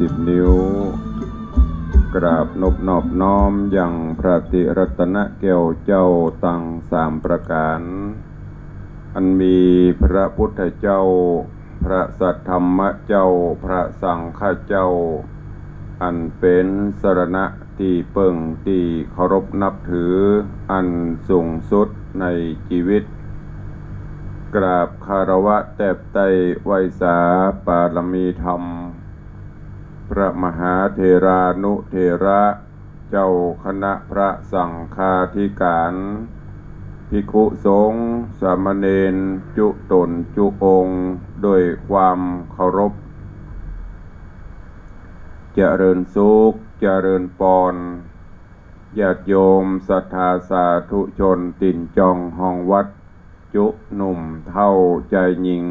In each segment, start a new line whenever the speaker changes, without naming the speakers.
10 นิ้วกราบนอบน้อมยังพระติรัตนแก้วเจ้าตั้ง3 ประการอันมีพระพุทธเจ้าพระสัทธรรมเจ้าพระสังฆเจ้าอันเป็นสรณะที่เปิ่งที่เคารพนับถืออันสูงสุดในชีวิตกราบคารวะแทบไตรไวยสาปารมีธรรมพระมหาเถรานุเถระเจ้าคณะพระสังฆาธิการภิกขุสงฆ์สามเณรจุตนจุองค์โดยความเคารพเจริญสุขเจริญปรญาติโยมศรัทธาสาธุชนติ่นจองห้องวัดจุหนุ่มเท่าใจยิง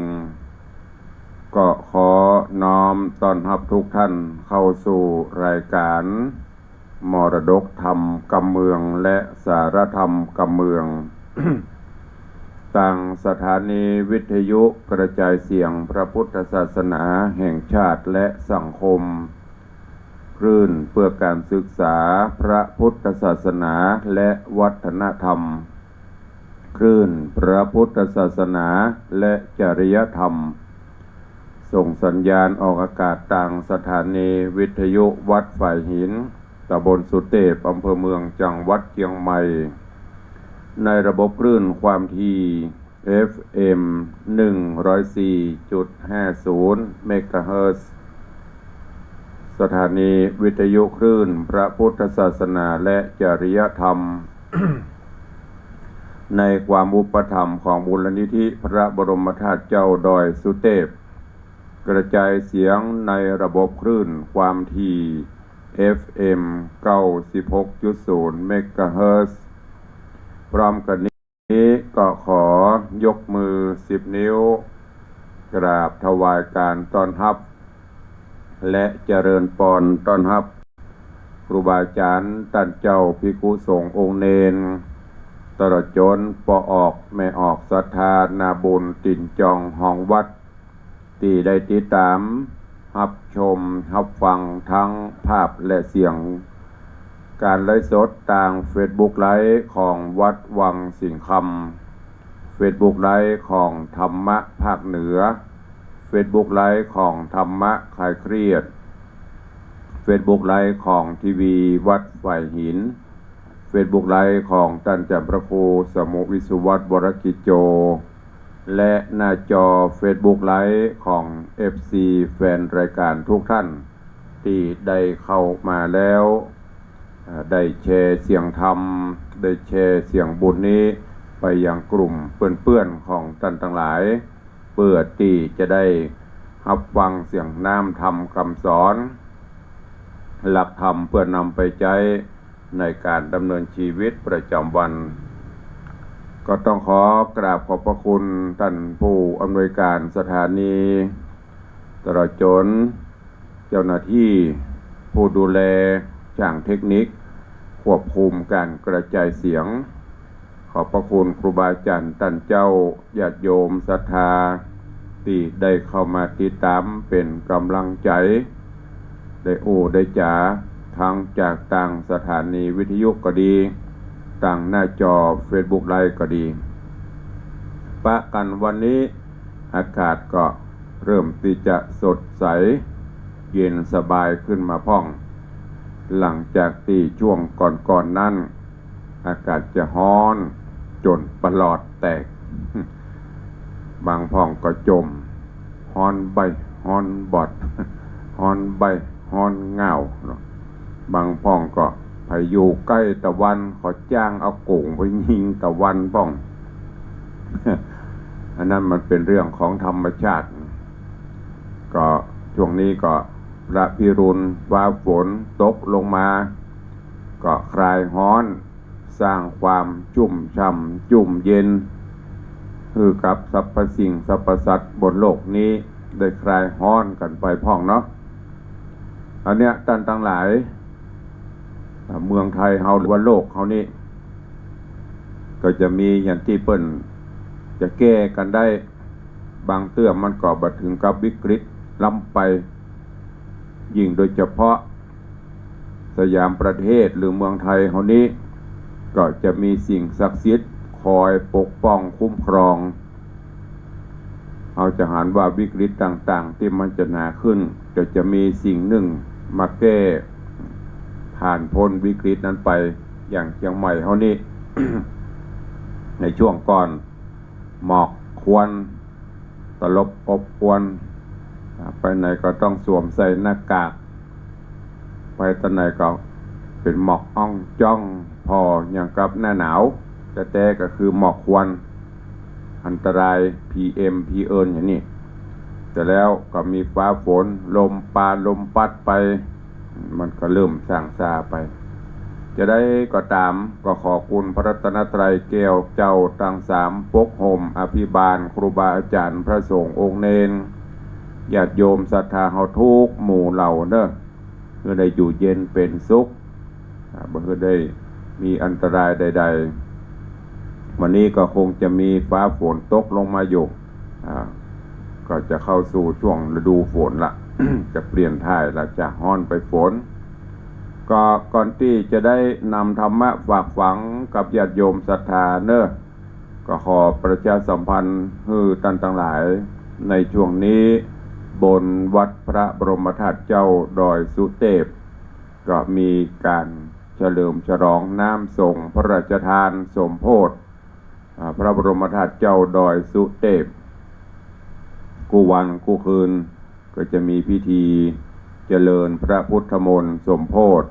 ก็ขอน้อมต้อนรับทุกท่านเข้าสู่รายการมรดกธรรมกำเมืองและสารธรรมกำเมือง ต่างสถานีวิทยุกระจายเสียงพระพุทธศาสนาแห่งชาติและสังคมคลื่นเพื่อการศึกษาพระพุทธศาสนาและวัฒนธรรมคลื่นพระพุทธศาสนาและจริยธรรมส่งสัญญาณออกอากาศต่างสถานีวิทยุวัดฝ่ายหินตำบลสุเทพอำเภอเมืองจังหวัดเชียงใหม่ในระบบคลื่นความถี่ FM 104.50 เมกะเฮิรตซ์สถานีวิทยุคลื่นพระพุทธศาสนาและจริยธรรม ในความอุปถัมภ์ของมูลนิธิพระบรมธาตุเจ้าดอยสุเทพกระจายเสียงในระบบคลื่นความถี่ FM 96.0 เมกะเฮิรตซ์พร้อมกันนี้ก็ขอยกมือ10 นิ้วกราบถวายการต้อนรับและเจริญพรต้อนรับครูบาอาจารย์ท่านเจ้าภิกขุสงฆ์องค์เณรตลอดจนปออกแม่ออกศรัทธานาบุญติ่นจองห้องวัดที่ได้ติดตามรับชมรับฟังทั้งภาพและเสียงการไลฟ์สดทาง Facebook ไลฟ์ของวัดวังสิงห์คำ Facebook ไลฟ์ของธรรมะภาคเหนือ Facebook ไลฟ์ของธรรมะคลายเครียด Facebook ไลฟ์ของทีวีวัดฝ่ายหิน Facebook ไลฟ์ของท่านเจ้าพระครูสมุวิสุวัตรวรกิจโจและหน้าจอ Facebook ไลฟ์ของ FC แฟนรายการทุกท่านที่ได้เข้ามาแล้วได้แชร์เสียงธรรมได้แชร์เสียงบุญนี้ไปยังกลุ่มเพื่อนๆของท่านทั้งหลายเพื่อที่จะได้รับฟังเสียงน้ำธรรมคำสอนหลักธรรมเพื่อนำไปใช้ในการดำเนินชีวิตประจำวันก็ต้องขอกราบขอบพระคุณท่านผู้อำนวยการสถานีตลอดจนเจ้าหน้าที่ผู้ดูแลช่างเทคนิคควบคุมการกระจายเสียงขอบพระคุณครูบาอาจารย์ท่านเจ้าญาติโยมศรัทธาที่ได้เข้ามาติดตามเป็นกำลังใจได้ได้จ๋าทั้งจากต่างสถานีวิทยุก็ดีต่างหน้าจอ Facebook ไลฟ์ก็ดีปะกันวันนี้อากาศก็เริ่มที่จะสดใสเย็นสบายขึ้นมาพ่อง หลังจากที่ช่วงก่อนนั้นอากาศจะร้อนจนประหลอดแตก บางพ่องก็จมฮ้อนใบฮ้อนบอด ฮ้อนใบฮ้อนเงาเนาะบางพ่องก็ไปอยู่ใกล้ตะวันเขาจ้างเอาโก่งไปยิงตะวันพ่อง อันนั้นมันเป็นเรื่องของธรรมชาติก็ช่วงนี้ก็พระพิรุณฟ้าฝนตกลงมาก็คลายฮ้อนสร้างความชุ่มช่ำจุ่มเย็นคือกับสรรพสิ่งสรรพสัตว์บนโลกนี้ได้คลายฮ้อนกันไปพ่องเนาะอันเนี้ยท่านทั้งหลายเมืองไทยเฮาหรือว่าโลกเฮานี่ก็จะมีอย่างที่เปิ้นจะแก้กันได้บางเตื้อมันก็บัดถึงกับวิกฤตล้ำไปยิ่งโดยเฉพาะสยามประเทศหรือเมืองไทยเฮานี้ก็จะมีสิ่งศักดิ์สิทธิ์คอยปกป้องคุ้มครองเอาจะหันว่าวิกฤตต่างๆที่มันจะหนาขึ้นก็จะมีสิ่งหนึ่งมาแก้ผ่านพ้นวิกฤตนั้นไปอย่างเชียงใหม่เฮานี้ ในช่วงก่อนหมอกควันตลบอบอวนไปไหนก็ต้องสวมใส่หน้ากากไปตอนไหนก็เป็นหมอกอ่องจ้องพออย่างกับหน้าหนาวแต่ก็คือหมอกควันอันตราย PM อย่างนี้แต่แล้วก็มีฟ้าฝนลมปานลมพัดไปมันก็เริ่มสร้างซาไปจะได้ก็ตามก็ขอคุณพระรัตนตรัยแก้วเจ้าทั้งสามปกห่มอภิบาลครูบาอาจารย์พระสงฆ์องค์เนรญาติโยมศรัทธาเฮาทุกหมู่เหล่าเด้อเพื่อได้อยู่เย็นเป็นสุขบ่เพื่อได้มีอันตรายใดๆวันนี้ก็คงจะมีฟ้าฝนตกลงมาอยู่ก็จะเข้าสู่ช่วงฤดูฝนละ จะเปลี่ยนท่ายละจากร้อนไปฝนก็ก่อนที่จะได้นำธรรมะฝากฝังกับญาติโยมศรัทธาเนอะก็ขอประชาสัมพันธ์ให้ท่านทั้งหลายในช่วงนี้บนวัดพระบรมธาตุเจ้าดอยสุเทพก็มีการเฉลิมฉลองน้ำส่งพระราชทานสมโภชพระบรมธาตุเจ้าดอยสุเทพกู้วันกู้คืนก็จะมีพิธีเจริญพระพุทธมนต์สมโภช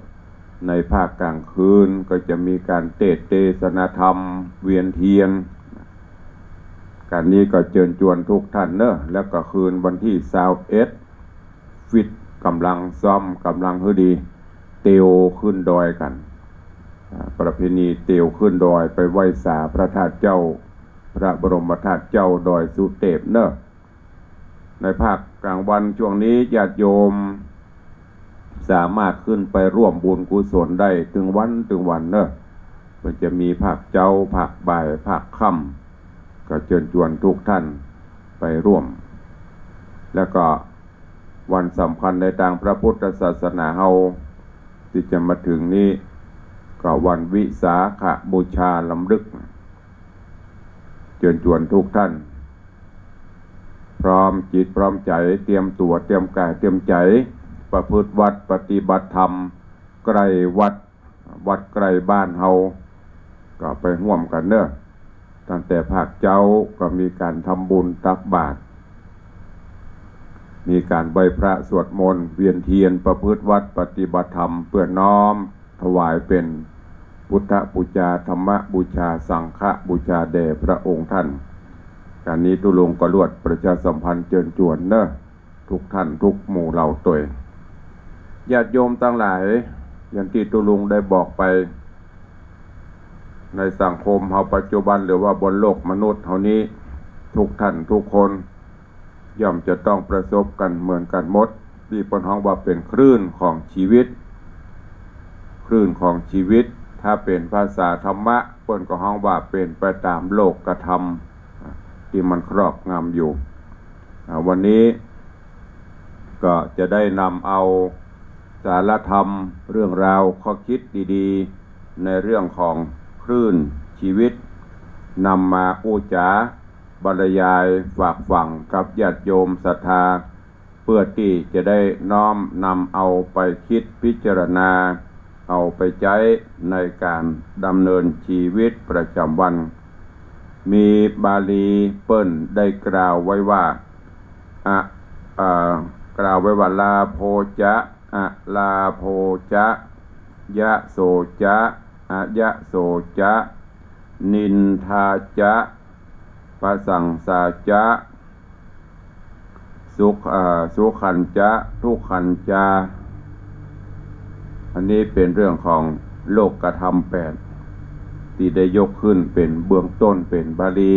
ในภาคกลางคืนก็จะมีการเทศนาธรรมเวียนเทียนการนี้ก็เชิญชวนทุกท่านเนอะแล้วก็คืนวันที่21ฟิตกำลังซ้อมกำลังฮือดีเตียวขึ้นดอยกันประเพณีเตียวขึ้นดอยไปไหว้สาพระธาตุเจ้าพระบรมธาตุเจ้าดอยสุเทพเนอะในภาคกลางวันช่วงนี้ญาติโยมสามารถขึ้นไปร่วมบุญกุศลได้ถึงวันเนอะมันจะมีภาคเจ้าภาคบ่ายภาคค่ำก็เชิญชวนทุกท่านไปร่วมแล้วก็วันสำคัญในทางพระพุทธศาสนาเฮาที่จะมาถึงนี้ก็วันวิสาขบูชาลำลึกเชิญชวนทุกท่านพร้อมจิตพร้อมใจเตรียมตัวเตรียมกายเตรียมใจประพฤติวัดปฏิบัติธรรมใกล้วัดใกล้บ้านเฮาก็ไปร่วมกันเนอะตั้งแต่ภาคเจ้าก็มีการทำบุญตักบาตรมีการไหว้พระสวดมนต์เวียนเทียนประพฤติวัดปฏิบัติธรรมเพื่อน้อมถวายเป็นพุทธบูชาธรรมบูชาสังฆบูชาแด่พระองค์ท่านการนี้ตุลงก็รวดประชาสัมพันธ์เชิญชวนเนอะทุกท่านทุกหมู่เหล่าตัวญาติโยมทั้งหลายอย่างที่ตุลุงได้บอกไปในสังคมเฮาปัจจุบันหรือว่าบนโลกมนุษย์เฮานี้ทุกท่านทุกคนย่อมจะต้องประสบกันเหมือนกันหมดที่เพิ่นฮ้องว่าเป็นคลื่นของชีวิตคลื่นของชีวิตถ้าเป็นภาษาธรรมะเพิ่นก็ฮ้องว่าเป็นไปตามโลกธรรมที่มันครอบงำอยู่วันนี้ก็จะได้นำเอาสารธรรมเรื่องราวข้อคิดดีๆในเรื่องของคลื่นชีวิตนำมาอู้จ๋าบรรยายฝากฝังกับญาติโยมศรัทธา เพื่อที่จะได้น้อมนำเอาไปคิดพิจารณาเอาไปใช้ในการดำเนินชีวิตประจำวัน มีบาลีเปิ้นได้กล่าวไว้ว่ากล่าวไว้ว่าลาโภจะอะลาโภจะยะโสจะอะยะโสจะนินทาจะปะสังสาจะสุขันจะทุกขันจะอันนี้เป็นเรื่องของโลกธรรม8ที่ได้ยกขึ้นเป็นเบื้องต้นเป็นบาลี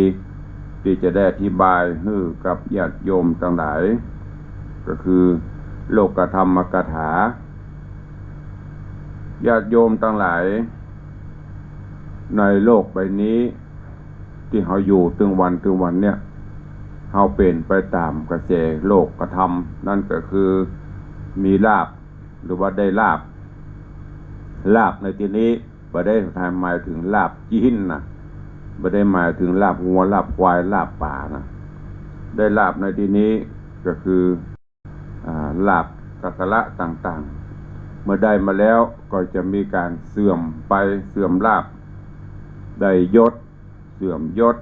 ที่จะได้อธิบายให้กับญาติโยมทั้งหลายก็คือโลกธรรมกถาญาติโยมทั้งหลายในโลกใบนี้ที่เราอยู่ถึงวันเนี่ยเราเป็นไปตามกระแสโลกธรรมนั่นก็คือมีลาภหรือว่าได้ลาภในที่นี้ไม่ได้หมายถึงลาภจีนนะไม่ได้หมายถึงลาภงัวลาภควายลาภป่านะได้ลาภในที่นี้ก็คือลาภสักการะต่างๆเมื่อได้มาแล้วก็จะมีการเสื่อมไปเสื่อมลาภได้ยศเสื่อมยศ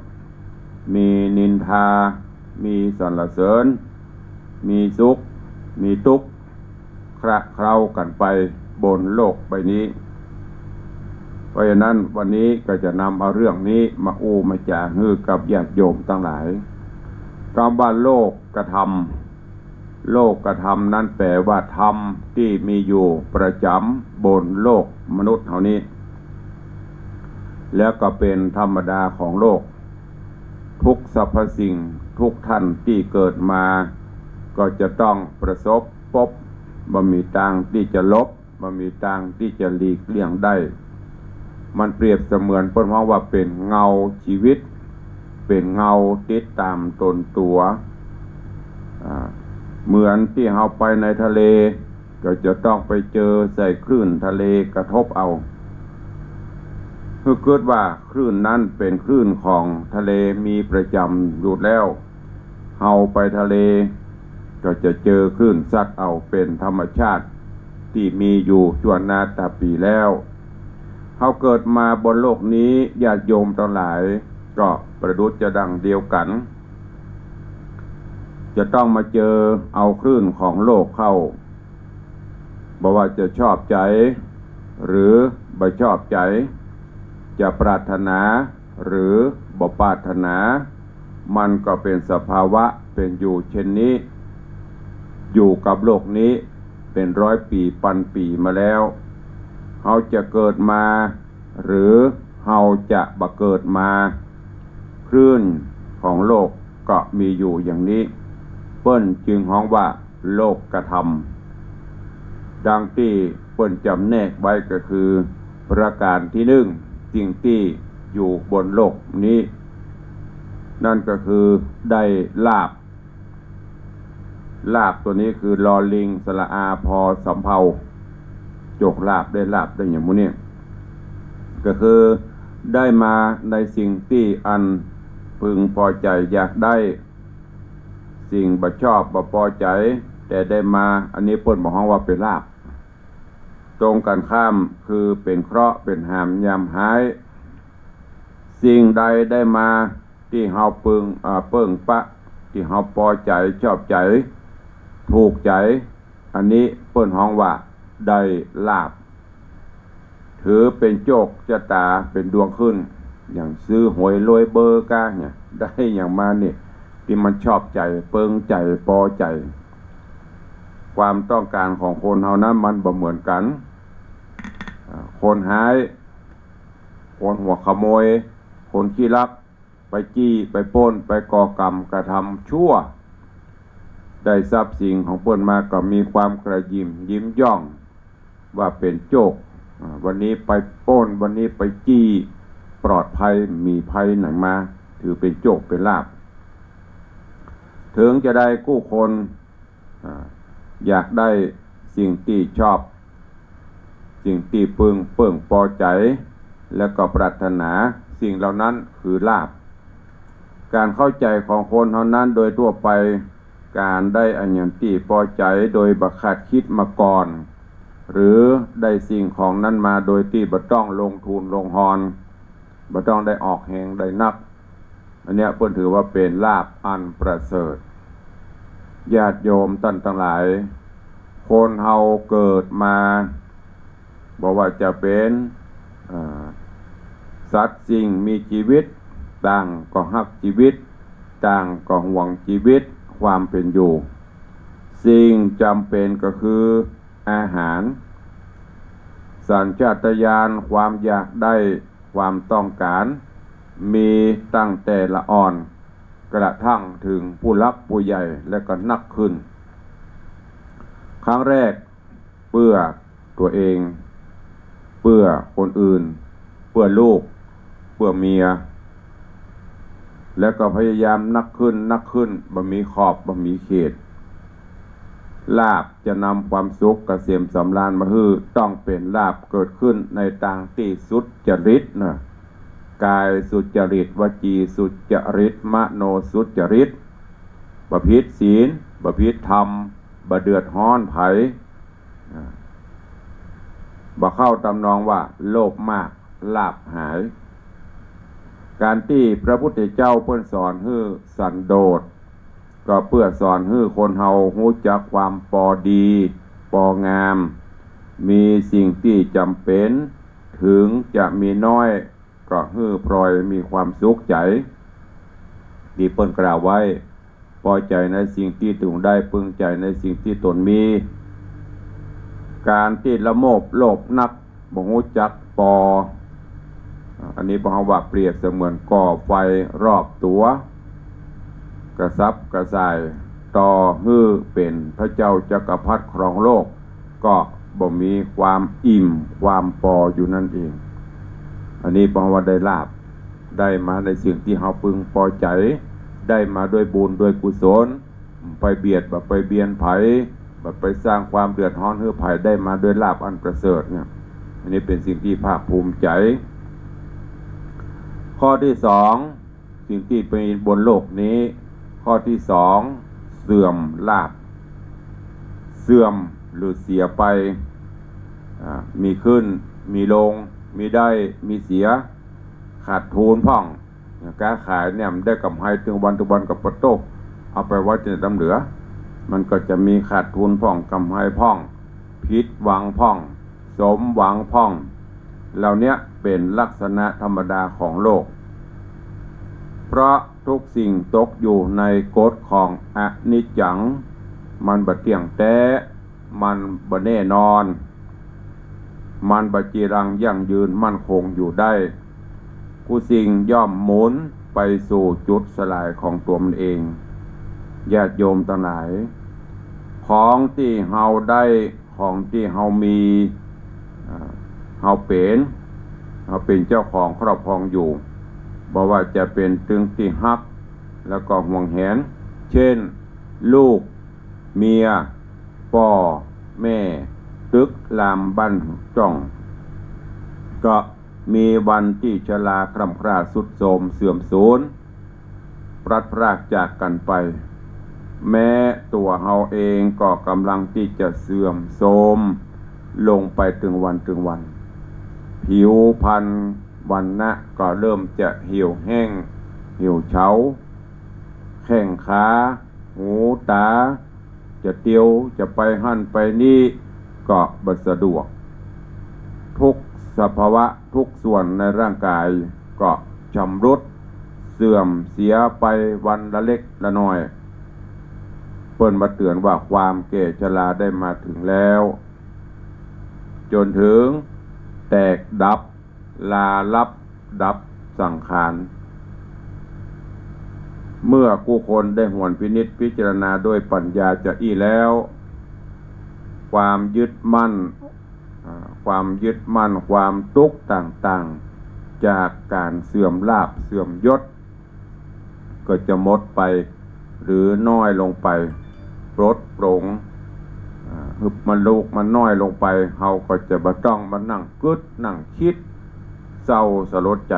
มีนินทามีสรรเสริญมีสุขมีทุกข์คละเคล้ากันไปบนโลกใบนี้เพราะฉะนั้นวันนี้ก็จะนำเอาเรื่องนี้มามาจาฮือกับญาติโยมทั้งหลายคำว่าโลกกระทำโลกกระทำนั้นแปลว่าธรรมที่มีอยู่ประจำบนโลกมนุษย์เท่านี้แล้วก็เป็นธรรมดาของโลกทุกสรรพสิ่งทุกท่านที่เกิดมาก็จะต้องประสบพบบ่มีทางที่จะลบบ่มีทางที่จะหลีกเลี่ยงได้มันเปรียบเสมือนเพิ่นว่าเป็นเงาชีวิตเป็นเงาติดตามตนตัวเหมือนที่เราไปในทะเลก็จะต้องไปเจอใส่คลื่นทะเลกระทบเอาคือเกิดว่าคลื่นนั้นเป็นคลื่นของทะเลมีประจำอยู่แล้วเฮาไปทะเลก็จะเจอคลื่นซัดเอาเป็นธรรมชาติที่มีอยู่ชั่วนาตาปีแล้วเฮาเกิดมาบนโลกนี้ญาติโยมทั้งหลายก็ประดุจจะดังเดียวกันจะต้องมาเจอเอาคลื่นของโลกเข้าบ่ว่าจะชอบใจหรือไม่ชอบใจจะปรารถนาหรือบ่ปรารถนามันก็เป็นสภาวะเป็นอยู่เช่นนี้อยู่กับโลกนี้เป็น100 ปีพันปีมาแล้วเฮาจะเกิดมาหรือเฮาจะบ่เกิดมาคลื่นของโลกก็มีอยู่อย่างนี้เปิ้นจึงฮ้องว่าโลกกระทำดังที่เปิ้นจำแนกไว้ก็คือประการที่1สิ่งที่อยู่บนโลกนี้นั่นก็คือได้ลาภตัวนี้คือลอลิงสระอาพอสำเภาจกลาภได้ลาภได้อย่างมื้อนี้ก็คือได้มาในสิ่งที่อันพึงพอใจอยากได้สิ่งบ่ชอบบ่พอใจแต่ได้มาอันนี้เพิ่นบอกว่าเป็นลาภตรงกันข้ามคือเป็นเคราะห์เป็นหามยามหายสิ่งใดได้มาที่เฮาเปิ้งปะที่เฮาพอใจชอบใจถูกใจอันนี้เปิ้นฮ้องว่าได้ลาภถือเป็นโชคชะตาเป็นดวงขึ้นอย่างซื้อหวยรวยเบอร์กะเนี่ยได้อย่างมานี่ที่มันชอบใจเปิ้งใจพอใจความต้องการของคนเฮานั้นมันบ่เหมือนกันคนหายคนหัวขโมยคนขี้ลักไปจี้ไปปล้นไปก่อกรรมกระทำชั่วได้ทรัพย์สิ่งของเพิ่นมาก็มีความกระยิมยิ้มย่องว่าเป็นโชควันนี้ไปปล้นวันนี้ไปจี้ปลอดภัยมีภัยไหนมาถือเป็นโชคเป็นลาภถึงจะได้กู้คนอยากได้สิ่งที่ชอบสิ่งที่เพิ่งพอใจและก็ปรารถนาสิ่งเหล่านั้นคือลาภการเข้าใจของคนเท่านั้นโดยทั่วไป การได้อันยังที่พอใจโดยบักขาดคิดมาก่อนหรือได้สิ่งของนั้นมาโดยที่บ่ต้องลงทุนลงหอนบ่ต้องได้ออกแหงได้นักอันเนี้ยเพิ่นถือว่าเป็นลาภอันประเสริฐญาติโยมท่านทั้งหลายคนเฮาเกิดมาบอกว่าจะเป็นสัตว์สิ่งมีชีวิตต่างก็ฮักชีวิตต่างก็ห่วงชีวิตความเป็นอยู่สิ่งจำเป็นก็คืออาหารสัญชาตญาณความอยากได้ความต้องการมีตั้งแต่ละอ่อนกระทั่งถึงผู้รักผู้ใหญ่และก็นักขึ้นครั้งแรกเพื่อตัวเองเพื่อคนอื่นเพื่อลูกเพื่อเมียแล้วก็พยายามนักขึ้นบ่มีขอบบ่มีเขตลาภจะนำความสุขเกษมสำราญมาฮื้อต้องเป็นลาภเกิดขึ้นในทางที่สุจริตนะกายสุจริตวจีสุจริตมโนสุจริตประพฤติศีลประพฤติธรรมบ่เดือดร้อนไผบ่เข้าตำนองว่าโลภมากลาภหายการที่พระพุทธเจ้าเพิ่นสอนให้สันโดษก็เพื่อสอนให้คนเฮารู้จักความพอดีพองามมีสิ่งที่จำเป็นถึงจะมีน้อยก็ให้พลอยมีความสุขใจที่เพิ่นกล่าวไว้พอใจในสิ่งที่ตนได้พึงใจในสิ่งที่ตนมีการที่ละโมบโลภนักบ่รู้จักพออันนี้บ่เฮาว่าเปรียบเสมือนก่อไฟรอบตัวกระซับกระส่ายต่อฮื้อเป็นพระเจ้าจักรพรรดิครองโลกก็บ่มีความอิ่มความพออยู่นั่นเองอันนี้บ่ว่าได้ลาภได้มาในสิ่งที่เฮาพึงพอใจได้มาด้วยบุญด้วยกุศลไปเบียดบ่ไปเบียนไผบ่ไปสร้างความเดือดร้อนให้ไผได้มาด้วยลาภอันประเสริฐเนี่ยอันนี้เป็นสิ่งที่ภาคภูมิใจข้อที่สองสิ่งที่เป็นบนโลกนี้ข้อที่สองเสื่อมลาภเสื่อมหรือเสียไปมีขึ้นมีลงมีได้มีเสียขาดทุนพ่องการขายเนี่ยมันได้กำไรถึงวันกับปะโตเอาไปไว้ในตำเหลือมันก็จะมีขาดทุนพ่องกำไรพ่องผิดหวังพ่องสมหวังพ่องเหล่านี้เป็นลักษณะธรรมดาของโลกเพราะทุกสิ่งตกอยู่ในกฎของอนิจจังมันบ่เที่ยงแท้มันบ่แน่นอนมันบ่จีรังยั่งยืนมั่นคงอยู่ได้กูสิ่งย่อมหมุนไปสู่จุดสลายของตัวมันเองญาติโยมทั้งหลายของที่เฮาได้ของที่เฮามีเฮาเป็นเจ้าของครอบครองอยู่บ่ว่าจะเป็นตึงที่ฮักแล้วก็ห่วงแหนเช่นลูกเมียพ่อแม่ตึกลามบ้านจ่องก็มีวันที่ชราคร่ำคร่าสุดโทรมเสื่อมสูญพลัดพรากจากกันไปแม้ตัวเฮาเองก็กำลังที่จะเสื่อมโทรมลงไปถึงวันผิวพรรณวันนะก็เริ่มจะเหี่ยวแห้งเหี่ยวเฉาแข้งขาหูตาจะเตียวจะไปหั่นไปนี่ก็บ่สะดวกทุกสภาวะทุกส่วนในร่างกายก็ชำรุดเสื่อมเสียไปวันละเล็กละน้อยเพิ่นมาเตือนว่าความแก่ชราได้มาถึงแล้วจนถึงแตกดับลาลับดับสังขารเมื่อผู้คนได้หวนพินิจพิจารณาด้วยปัญญาจะอี้แล้วความยึดมั่นความทุกข์ต่างๆจากการเสื่อมลาภเสื่อมยศก็จะหมดไปหรือน้อยลงไปปลดปลงมันลูกมันน้อยลงไปเฮาก็จะบ่ต้องมานั่งกึดนั่งคิดเศร้าสลดใจ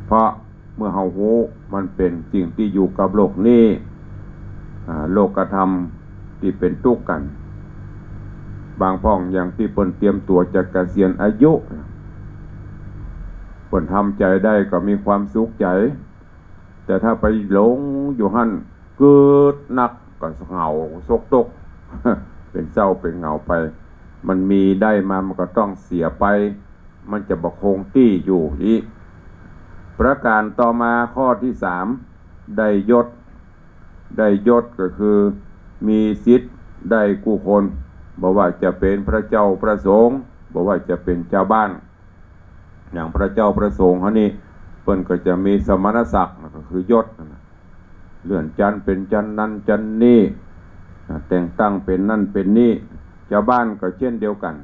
เพราะเมื่อเฮาฮู้มันเป็นสิ่งที่อยู่กับโลกนี้ โลกธรรมที่เป็นทุกข์กัน บางพ้องอย่างที่เพิ่นเตรียมตัวจะเกษียณอายุเพิ่นทำใจได้ก็มีความสุขใจแต่ถ้าไปหลงอยู่หั่นเกิดหนักก็เหงาซกตก เป็นเศร้าเป็นเหงาไปมันมีได้มามันก็ต้องเสียไปมันจะบ่คงที่อยู่อีกประการต่อมาข้อที่3ได้ยศก็คือมีสิทธิ์ได้กู้คนบ่ว่าจะเป็นพระเจ้าพระสงฆ์บ่ว่าจะเป็นเจ้าบ้านอย่างพระเจ้าพระสงฆ์เขานี่เพิ่นก็จะมีสมณศักดิ์ก็คือยศเลื่อนชั้นเป็นชั้นนั้นชั้นนี้แต่งตั้งเป็นนั่นเป็นนี่เจ้าบ้านก็เช่นเดียวกัน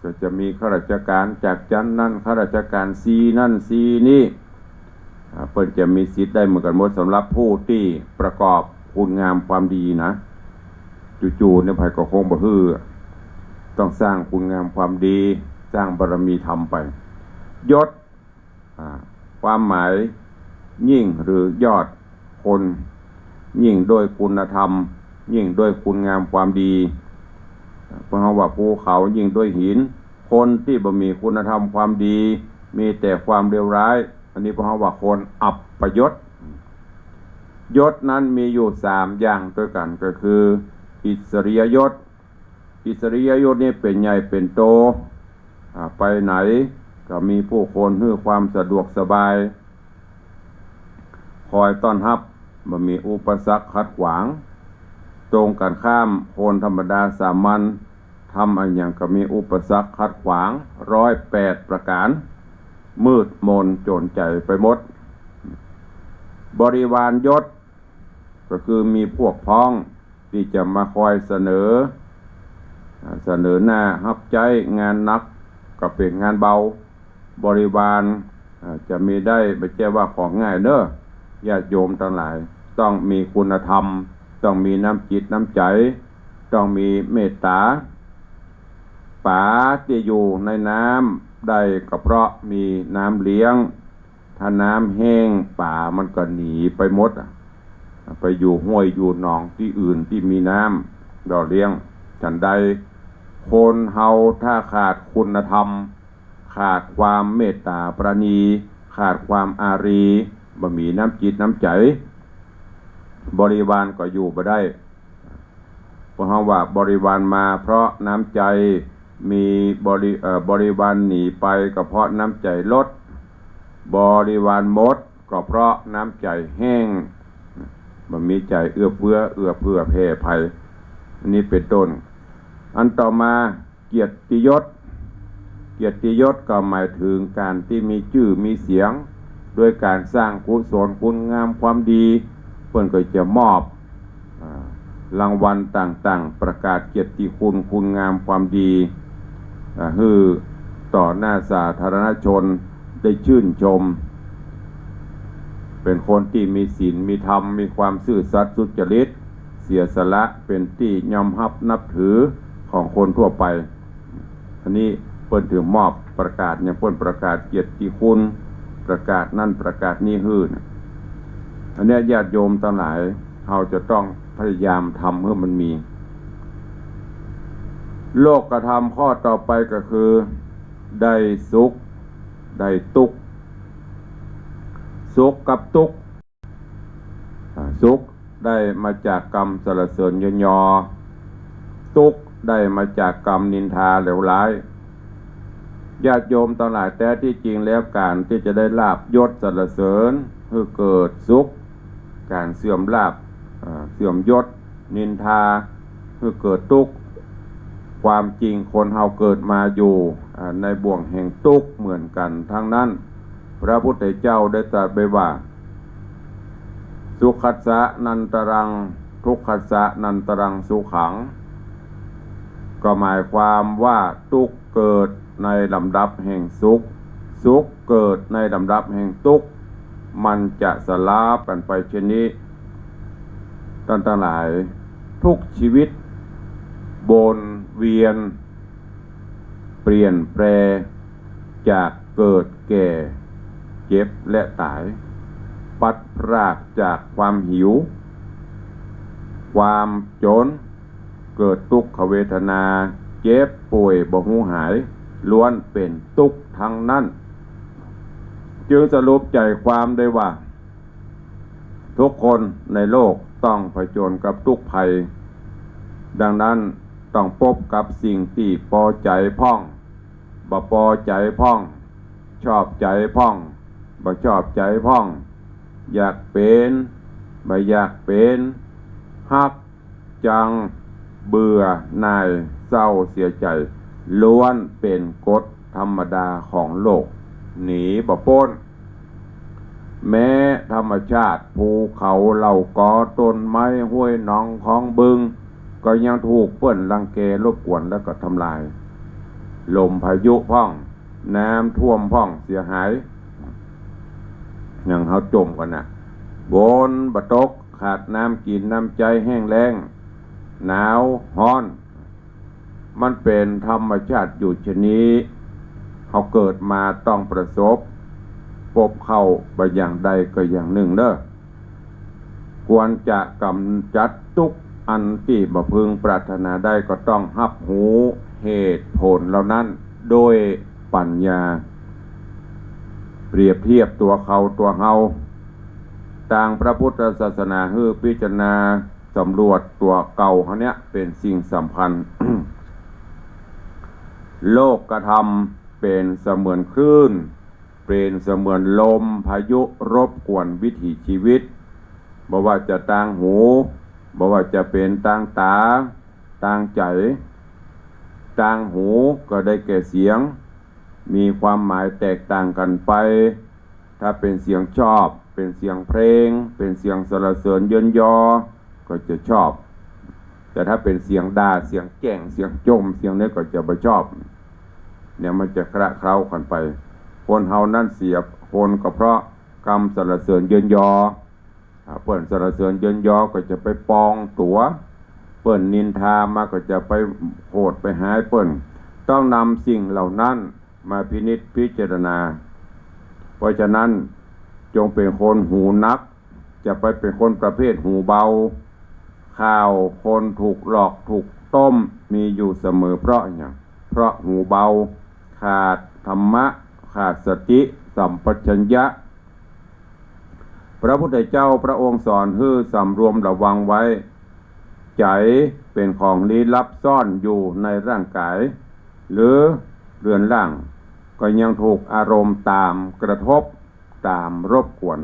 ก็จะมีข้าราชการจากชั้นนั้นข้าราชการซีนั่นซีนี่เพิ่นจะมีสิทธิ์ได้เหมือนกันหมดสำหรับผู้ที่ประกอบคุณงามความดีนะจู่ๆเนี่ยภัยก็คงบ่ฮือต้องสร้างคุณงามความดีสร้างบารมีธรรมไปยศความหมายยิ่งหรือยอดคนยิ่งด้วยคุณธรรมยิ่งด้วยคุณงามความดีเพราะว่าภูเขายิ่งด้วยหินคนที่บ่มีคุณธรรมความดีมีแต่ความเลวร้ายอันนี้เพราะว่าคนอับประยศยศนั้นมีอยู่3อย่างด้วยกันก็คืออิสริยยศนี่เป็นใหญ่เป็นโตไปไหนก็มีผู้คนให้ความสะดวกสบายคอยต้อนรับบ่มีอุปสรรคขัดขวางตรงกันข้ามคนธรรมดาสามัญทำอะไรอย่างก็มีอุปสรรคขัดขวาง108ประการมืดมนโจรใจไปหมดบริวารยศก็คือมีพวกพ้องที่จะมาคอยเสนอหน้ารับใจงานหนักก็เป็นงานเบาบริวารจะมีได้ไม่ใช่ว่าของง่ายเด้อญาติโยมทั้งหลายต้องมีคุณธรรมต้องมีน้ำจิตน้ำใจต้องมีเมตตาป่าที่อยู่ในน้ำได้ก็เพราะมีน้ำเลี้ยงถ้าน้ำแห้งป่ามันก็หนีไปหมดไปอยู่ห้วยอยู่หนองที่อื่นที่มีน้ำดอกเลี้ยงฉันใดคนเฮาถ้าขาดคุณธรรมขาดความเมตตาปราณีขาดความอารีบ่มีน้ำจิตน้ำใจบริวารก็อยู่บ่ได้เพราะว่าบริวารมาเพราะน้ำใจมีบริวารหนีไปก็เพราะน้ำใจลดบริวารหมดก็เพราะน้ำใจแห้งมันมีใจเอื้อเฟื้อแผ่ภัยอันนี้เป็นต้นอันต่อมาเกียรติยศก็หมายถึงการที่มีชื่อมีเสียงด้วยการสร้างกุศลคุณงามความดีเพื่อนก็จะมอบรางวัลต่างๆประกาศเกียรติคุณงามความดีให้ต่อหน้าสาธารณชนได้ชื่นชมเป็นคนที่มีศีลมีธรรมมีความซื่อสัตย์สุจริตเสียสละเป็นที่ยอมรับนับถือของคนทั่วไปอันนี้เพิ่นถือมอบประกาศอย่างเพิ่นประกาศเกียรติคุณประกาศนั่นประกาศนี่ฮื้ออันนี้ญาติโยมทั้งหลายเราจะต้องพยายามทำให้มันมีโลกธรรมข้อต่อไปก็คือได้สุขได้ทุกข์สุขกับทุกข์สุขได้มาจากกรรมสรรเสริญยอทุกข์ได้มาจากกรรมนินทาเหลวร้ายญาติโยมทั้งหลายแต่ที่จริงแล้วการที่จะได้ลาภยศสรรเสริญให้เกิดสุขการเสื่อมลาภเสื่อมยศนินทาให้เกิดทุกข์ความจริงคนเฮาเกิดมาอยู่ในบ่วงแห่งทุกข์เหมือนกันทั้งนั้นพระพุทธเจ้าได้ตรัสไว้ว่าสุขัสสะนันตรังทุกขัสสะนันตรังสุขังก็หมายความว่าทุกข์เกิดในลำดับแห่งสุขเกิดในลำดับแห่งทุกข์มันจะสลับกันไปเช่นนี้ท่านทั้งหลายทุกชีวิตวนเวียนเปลี่ยนแปลจากเกิดแก่เจ็บและตายปัดพรากจากความหิว ความจนเกิดทุกขเวทนาเจ็บป่วยบ่หูหายล้วนเป็นทุกข์ทั้งนั้นจึงสรุปใจความได้ว่าทุกคนในโลกต้องเผชิญกับทุกข์ภัยดังนั้นต้องพบกับสิ่งที่พอใจพ้องบ่พอใจพ้องชอบใจพ้องบ่ชอบใจพ้องอยากเป็นบ่อยากเป็นฮักจังเบื่อหน่ายเศร้าเสียใจล้วนเป็นกฎธรรมดาของโลกหนีบ่พ้นแม้ธรรมชาติภูเขาเหล่ากอต้นไม้ห้วยหนองของบึงก็ยังถูกเปิ้นรังแกรบกวนแล้วก็ทำลายลมพายุพ้องน้ำท่วมพ้องเสียหายอย่างเฮาจมกันนะบนบะตกขาดน้ำกินน้ำใจแห้งแล้งหนาวร้อนมันเป็นธรรมชาติอยู่ชนี้เขาเกิดมาต้องประสบพบเข้าไปอย่างใดก็อย่างหนึ่งเด้อควรจะกำจัดทุกอันที่บ่พึงปรารถนาได้ก็ต้องรับหูเหตุผลเหล่านั้นโดยปัญญาเปรียบเทียบตัวเขาตัวเฮาต่างพระพุทธศาสนาฮือพิจารณาสำรวจตัวเก่าเขาเนี้ยเป็นสิ่งสำคัญ โลกกระทำเป็นเสมือนคลื่นเป็นเสมือนลมพายุรบกวนวิถีชีวิตบ่ว่าจะต่างหูบ่ว่าจะเป็นต่างตาต่างใจต่างหูก็ได้แก่เสียงมีความหมายแตกต่างกันไปถ้าเป็นเสียงชอบเป็นเสียงเพลงเป็นเสียงสรรเสริญเยินยอก็จะชอบแต่ถ้าเป็นเสียงด่าเสียงแกล้งเสียงจมเสียงนี้ก็จะไม่ชอบเนี่ยมันจะคละเคล้ากันไปคนเฮานั่นเสียบคนก็เพราะกรรมสรรเสริญเยินยอเปิ้นสรรเสริญเยินยอก็จะไปปองตัวเปิ้นนินทามาก็จะไปโหดไปหายเปิ้นต้องนำสิ่งเหล่านั้นมาพินิจพิจารณาเพราะฉะนั้นจงเป็นคนหูนักจะไปเป็นคนประเภทหูเบาข่าวคนถูกหลอกถูกต้มมีอยู่เสมอเพราะอย่างเพราะหูเบาขาดธรรมะขาดสติสัมปชัญญะพระพุทธเจ้าพระองค์สอนให้สำรวมระวังไว้ใจเป็นของลี้ลับซ่อนอยู่ในร่างกายหรือเรือนร่างก็ยังถูกอารมณ์ตามกระทบตามรบกวน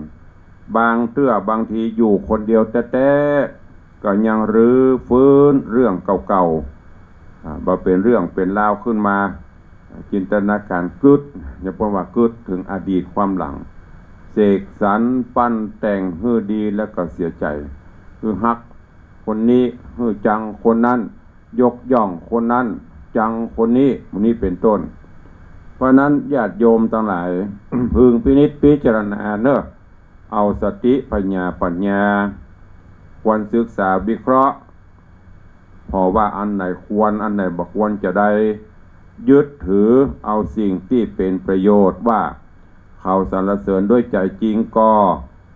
บางเตื้อบางทีอยู่คนเดียวแต่ก็ยังรื้อฟื้นเรื่องเก่าๆมาเป็นเรื่องเป็นราวขึ้นมาจินตนาการกึดอย่าพูดว่ากึดถึงอดีตความหลังเสกสรรปั้นแต่งฮือดีแล้วก็เสียใจคือฮักคนนี้ฮือจังคนนั้นยกย่องคนนั้นจังคนนี้มันนี้เป็นต้นเพราะนั้นญาติโยมทั้งหลาย พึงพินิจพิจารณาเนอะเอาสติปัญญาควรศึกษาวิเคราะห์พอว่าอันไหนควรอันไหนบ่ควรจะได้ยึดถือเอาสิ่งที่เป็นประโยชน์ว่าเขาสรรเสริญด้วยใจจริงก็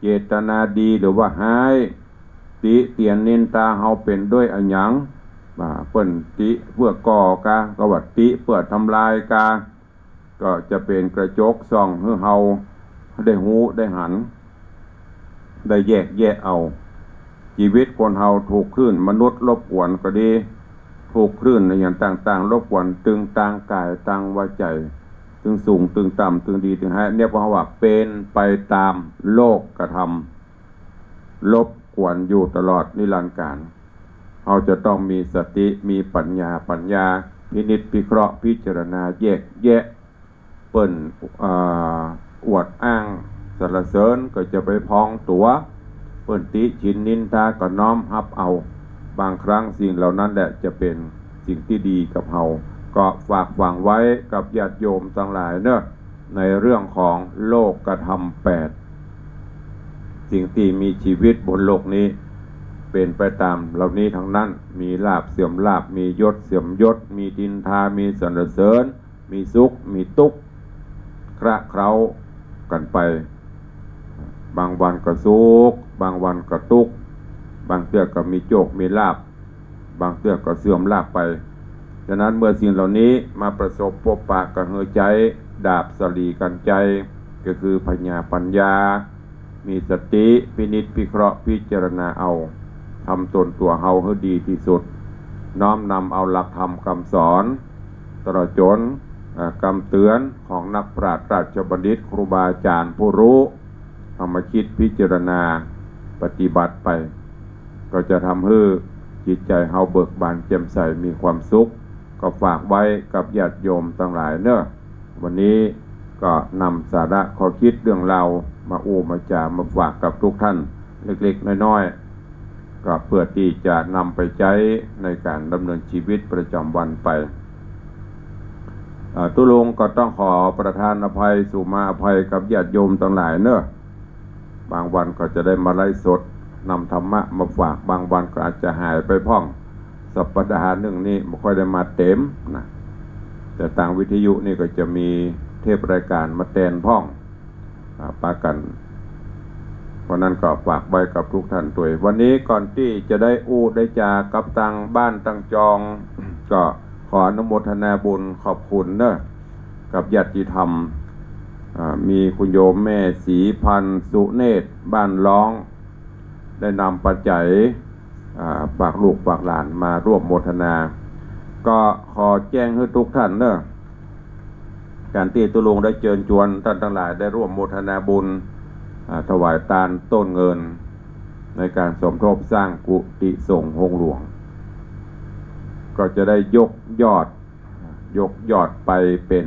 เจตนาดีหรือว่าหายติเตียนนินตาเฮาเป็นด้วยอันหยังเปิ้นติเพื่อก่อกาก็ว่าติเพื่อทำลายกาก็จะเป็นกระจกส่องให้เฮาได้หูได้หันได้แยกแยะเอาชีวิตคนเฮาถูกคลื่นมนุษย์รบกวนก็ดีถูกคลื่นในอย่างต่างๆรบกวนตึงต่างกายต่างวาใจตึงสูงตึงต่ำตึงดีตึงหายเนี่ยเพราะว่าเป็นไปตามโลกกระทำรบกวนอยู่ตลอดนิรันดร์กาลเราจะต้องมีสติมีปัญญาพินิจพิเคราะห์พิจารณาแยกแยะเปิ้นอวดอ้างสรรเสริญก็จะไปพองตัวเปิ้นติฉินนินทาก็น้อมรับเอาบางครั้งสิ่งเหล่านั้นแหละจะเป็นสิ่งที่ดีกับเราก็ฝากฝังไว้กับญาติโยมทั้งหลายเนอะในเรื่องของโลกกธรรม8สิ่งที่มีชีวิตบนโลกนี้เป็นไปตามเหล่านี้ทั้งนั้นมีลาภเสื่อมลาภมียศเสื่อมยศมีดินทามีสรรเสริญมีสุขมีทุกข์คระเคล้ากันไปบางวันก็สุขบางวันก็ทุกข์ บางเทื่อก็มีโชคมีลาภบางเทื่อก็เสื่อมลาภไปฉะนั้นเมื่อสิ่งเหล่านี้มาประสบพบปะกับเฮอใจดาบสลีกันใจก็คือปัญญามีสติพินิจพิเคราะห์พิจารณาเอาทำตนตัวเฮาให้ดีที่สุดน้อมนำเอาหลักธรรมคำสอนตลอดจนคำเตือนของนักปราชญ์ราชบัณฑิตครูบาอาจารย์ผู้รู้เอามาคิดพิจารณาปฏิบัติไปก็จะทำให้จิตใจเฮาเบิกบานแจ่มใสมีความสุขก็ฝากไว้กับญาติโยมทั้งหลายเนอะวันนี้ก็นำสาระข้อคิดเรื่องราวมามาจามาฝากกับทุกท่านเล็กๆน้อยๆก็เพื่อที่จะนำไปใช้ในการดำเนินชีวิตประจำวันไปตุลงก็ต้องขอประทานอภัยสู่มาอภัยกับญาติโยมทั้งหลายเนอะบางวันก็จะได้มาไลฟ์สดนำธรรมะมาฝากบางวันก็อาจจะหายไปพ่องสัปดาห์หนึ่งนี่ไม่ค่อยได้มาเต็มนะแต่ต่างวิทยุนี่ก็จะมีเทปรายการมาแทนพ่องปากันเพราะนั้นก็ฝากไว้กับทุกท่านตัววันนี้ก่อนที่จะได้ได้จากับตังบ้านตังจอง ก็ขออนุโมทนาบุญขอบคุณเนอะกับญาติธรรมมีคุณโยมแม่ศรีพันธ์สุเนตรบ้านร้องได้นำปัจจัยฝากลูกฝากหลานมาร่วมโมทนาก็ขอแจ้งให้ทุกท่านเนอะการที่ตุลงได้เชิญชวนท่านทั้งหลายได้ร่วมโมทนาบุญถวายทานต้นเงินในการสมทบสร้างกุฏิสงฆ์องค์หลวงก็จะได้ยกยอดไปเป็น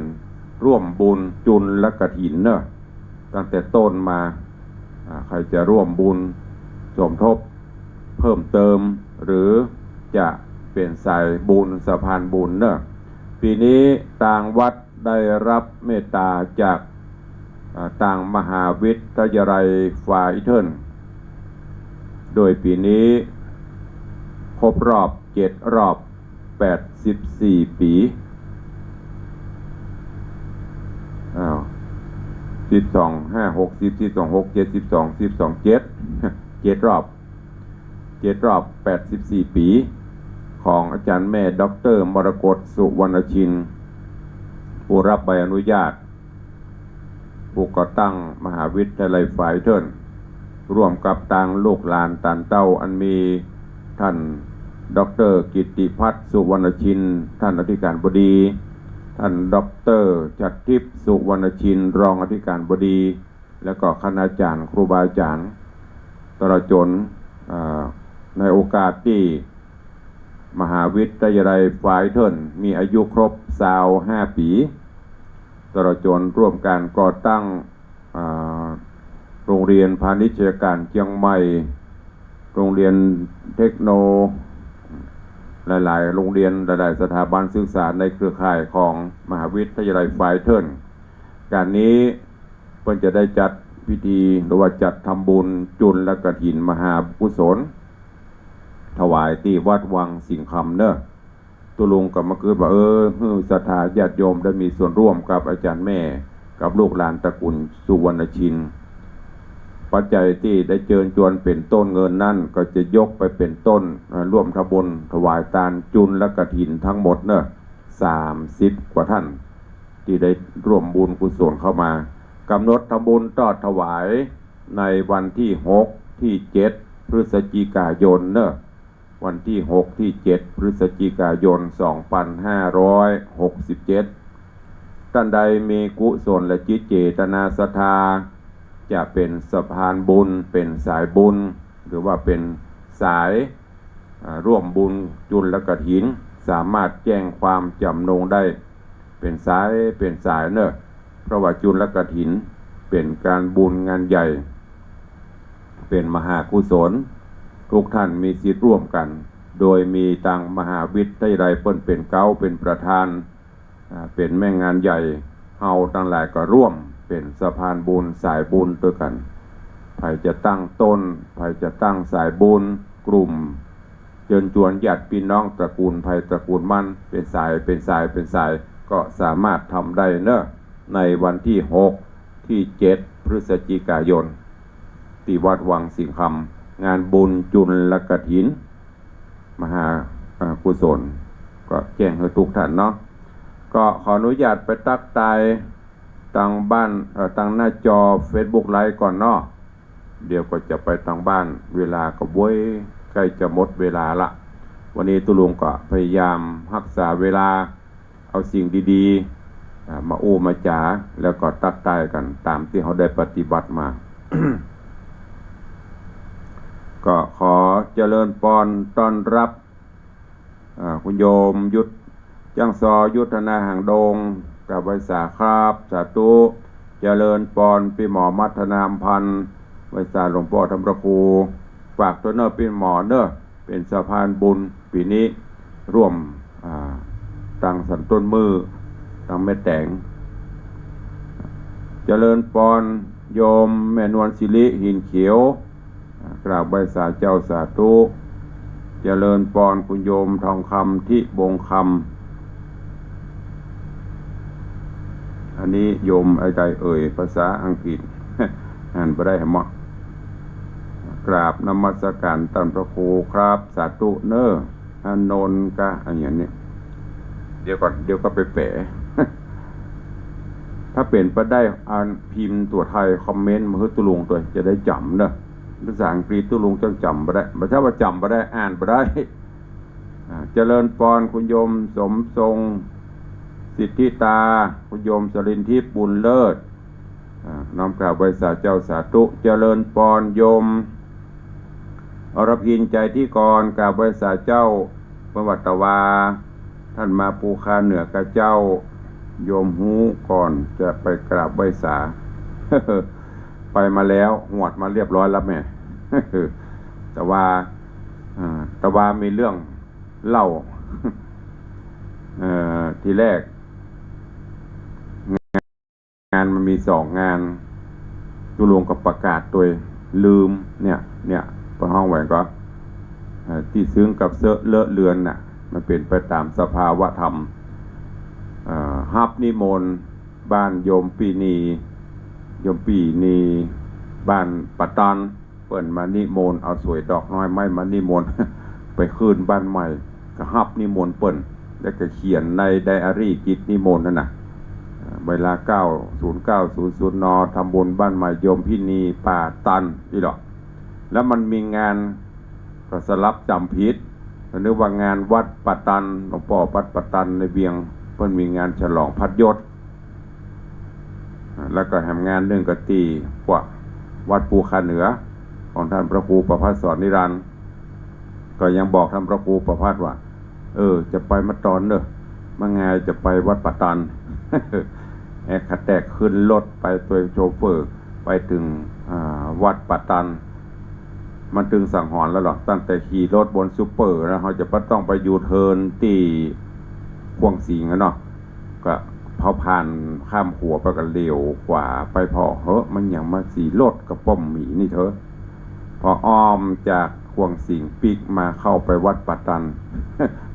ร่วมบุญจุลและกฐินเนอะตั้งแต่ต้นมาใครจะร่วมบุญสมทบเพิ่มเติมหรือจะเป็นสายบุญสะพานบุญเนอะปีนี้ต่างวัดได้รับเมตตาจากต่างมหาวิทยาลัยฝ่ายเทิร์นโดยปีนี้ครบรอบ7 รอบ84 ปี12 5 6 10 12 6 7 12 12 7รอบ84 ปีของอาจารย์แม่ดร.มรกตสุวรรณชินผู้รับใบอนุญาตผู้ก่อตั้งมหาวิทยาลัยฝ่ายเทิร์นร่วมกับต่างลูกหลานต่างเต้าอันมีท่านดร.กิตติพัฒน์สุวรรณชินท่านอธิการบดีท่านดร.จัดทิพย์สุวรรณชินรองอธิการบดีแล้วก็คณาจารย์ครูบาอาจารย์ตลอดจนในโอกาสที่มหาวิทยาลัยฝ่ายเทิร์นมีอายุครบ25 ปีตลอดจนร่วมการก่อตั้งโรงเรียนพาณิชยการเชียงใหม่โรงเรียนเทคโนหลายๆโรงเรียนหลายๆสถาบันศึกษาในเครือข่ายของมหาวิทยาลัยฝ่ายเทิร์นการนี้เพิ่นจะได้จัดพิธีหรือว่าจัดทำบุญจุลและกฐินมหากุศลถวายที่วัดวังสิงห์คำเนอะตุลุงกับมาคือว่าศรัทธาญาติโยมได้มีส่วนร่วมกับอาจารย์แม่กับลูกหลานตระกูลสุวรรณชินปัจจัยที่ได้เชิญชวนเป็นต้นเงินนั่นก็จะยกไปเป็นต้นร่วมทำบุญถวายทานจุลและกฐินทั้งหมดเนอะ30 กว่าท่านที่ได้ร่วมบุญกุศลเข้ามากำหนดทำบุญทอดถวายในวันที่6ที่7พฤศจิกายนเนอะวันที่6ที่7พฤศจิกายน2567ท่านใดมีกุศลและจิตเจตนาศรัทธาจะเป็นสะพานบุญเป็นสายบุญหรือว่าเป็นสายร่วมบุญจุลและกฐินสามารถแจ้งความจำนงได้เป็นสายเนอะเพราะว่าจุลและกฐินเป็นการบุญงานใหญ่เป็นมหากุศลทุกท่านมีสิทธิ์ร่วมกันโดยมีทางมหาวิทยาลัยเพิ่นเป็นเก้าเป็นประธานเป็นแม่งานใหญ่เฮาทั้งหลายก็ร่วมเป็นสะพานบุญสายบุญด้วยกันใครจะตั้งต้นใครจะตั้งสายบุญกลุ่มเชิญชวนญาติพี่น้องตระกูลไพตระกูลมั่นเป็นสายก็สามารถทำได้เนอะในวันที่6ที่7พฤศจิกายนที่วัดวังสิงห์ค งานบุญจุลกฐินมหากุศลก็แจ้งให้ทุกท่านเนาะก็ขออนุญาตไปตักตายตั้งบ้านตั้งหน้าจอ Facebook ไลฟ์ก่อนเนาะเดี๋ยวก็จะไปตั้งบ้านเวลาก็บ้วยใกล้จะหมดเวลาละวันนี้ตุลุงก็พยายามรักษาเวลาเอาสิ่งดีๆมาอู้มาจ๋าแล้วก็ตักตายกันตามที่เขาได้ปฏิบัติมา ก็ขอเจริญพรต้อนรับคุณโยมยุทธจังซอยุทธนาหางดงกับไวสาครับสาธุเจริญพรพี่หมอมัทนามพันธ์ไวสาหลวงพ่อธรรมประครูฝากตัวเนอพี่หมอเนอเป็นสะพานบุญปีนี้ร่วมตั้งสันต้นมือตั้งแม่แต่งเจริญพรโยมแม่นวลศิริหินเขียวกราบไวสาเจ้าสาธุเจริญพรคุณโยมทองคำที่บงคำอันนี้โยมอะไรเอ่ยภาษาอังกฤษ อ่านไปได้หมดกราบนมัสการท่านพระครูครับสาธุเนออนนท์กะอะไรอย่างนี้เดี๋ยวก็ไปแปะ ถ้าเป็นไปได้อ่านพิมพ์ตัวไทยคอมเมนต์มาให้ตุลุงตัวจะได้จำเนอะภาษาอังกฤษตุลุงจังจำไปได้ไม่ใช่ว่าจำไปได้อ่านไปได้เจริญพรคุณโยมสมทรงสิทธิตาคุณโยมสรินทิพย์บุญเลิศน้อมกราบไว้สาเจ้าสาธุเจริญพรโยมอรพินใจที่กรกราบไว้สาเจ้าประวัตวาท่านมาปูคาเหนือกระเจ้าโยมหูก่อนจะไปกราบไว้สา ไปมาแล้วหวดมาเรียบร้อยแล้วแม่ แต่ว่ามีเรื่องเล่า ทีแรกงานมันมี2 งานตุลงกับประกาศตัวลืมเนี่ยพอห้องไหวก็ที่ซึ้งกับเลอะเลือนน่ะมันเป็นไปตามสภาวะธรรมฮับนิมนต์บ้านโยมปีนีบ้านปัตตันเปิ่นมานิมนต์เอาสวยดอกน้อยไม้มานิมนต์ ไปคืนบ้านใหม่ก็ฮับนิมนต์เปิ่นแล้วก็เขียนในไดอารี่กิจนิมนต์นั่นน่ะเวลา 9:09:00 น.ทำบุญบ้านใหม่โยมพินีป่าตันนี่หรอแล้วมันมีงานก็สลับจำผิดนึกว่างานวัดปัตตันหลวงพ่อวัดปัตตันในเวียงเพิ่นมีงานฉลองพัดยศแล้วก็แหมงาน1ก็ตีกว่าวัดปูคาเหนือของท่านพระครูประภัสสรนิรันดร์ก็ยังบอกท่านพระครูประภัสว่าจะไปมาตอนเด้อมาไงจะไปวัดปัตตัน แอกแตกขึ้นรถไปตัวโชเฟอร์ไปถึงวัดปัตตันมันถึงสังหรณ์แล้วหรอกตั้งแต่ขี่รถบนซูเปอร์แล้วเขาจะต้องไปยูเทิร์นที่ควงสิงห์เนาะก็เขาผ่านข้ามหัวไปกันเร็วกว่าไปพอมันอย่างมาสีรถกระป๋อมหมีนี่เถอะพออ้อมจากควงสิงห์ปิกมาเข้าไปวัดปัตตัน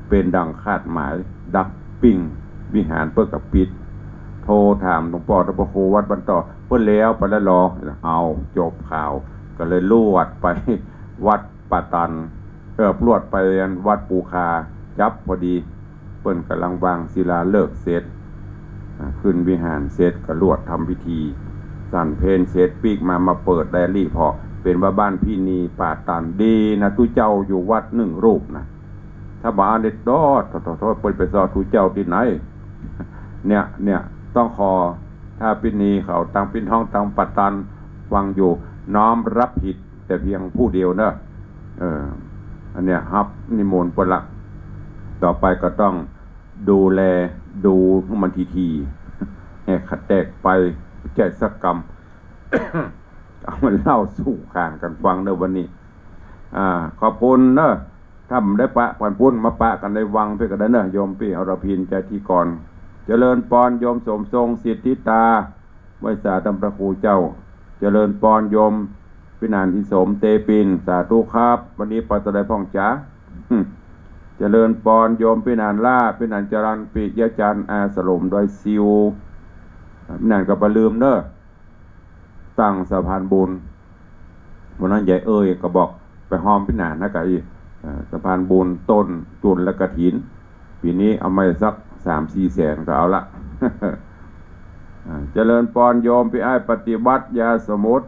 เป็นดังคาดหมายดักปิ้งวิหารเพื่อกับปิดโทรถามหลวงพ่อพระครูวัดบรรต่อเพื่อแล้วไปแล้วรอเอาจบข่าวก็เลยลวดไปวัดปัตตันลวดไปวัดปูคาจับพอดีเปิ้นกำลังวางศิลาฤกษ์เสร็จขึ้นวิหารเสร็จก็ลวดทำพิธีสั่นเพนเสร็จปีกมาเปิดไดอารี่พอเป็นว่าบ้านพี่นีป่าตันดีนะทุเจ้าอยู่วัด1 รูปนะถ้าบ้านเด็ดดอดโทษเปิ้นไปสอทุเจ้าที่ไหน เนี่ยต้องขอถ้าพี่นีเขาตั้งปิ้นห้องตั้งปัตตันฟังอยู่น้อมรับผิดแต่เพียงผู้เดียวเนอะอันเนี้ยฮับนิมนต์ปลักต่อไปก็ต้องดูแลดูมันทีแหกขัดแตกไปแจกสักกรรม เอามันเล่าสู่ข้างกันฟังเนอะวันนี้ขอบคุณเนอะถ้าได้ปะผ่านพุ่นมาปะกันในวังเพื่อกันเนอะโยมพี่อรพินใจที่ก่อนเจริญพรโยมสมทรงสิทธิตาไวสาธรรมพระครูเจ้าเจริญพรโยมพินานทิสมเตปินสาธุครับวันนี้ปฏิบัติพ่องจ๋า เจริญพรโยมพินานล่าพินานจรันปิยจันทร์อาสลมโดยซิวพินานกับปลืมเนอะตั้งสะพานบุญวันนั้นใหญ่ก็บอก ไปหอมพิหนานะกะอีสะพานบุญต้นจุนและกระถินปีนี้เอามาสัก3-4 แสนก็เอาละ เจริญปอนโยมพี่อ้ายปฏิบัติยาสมุทร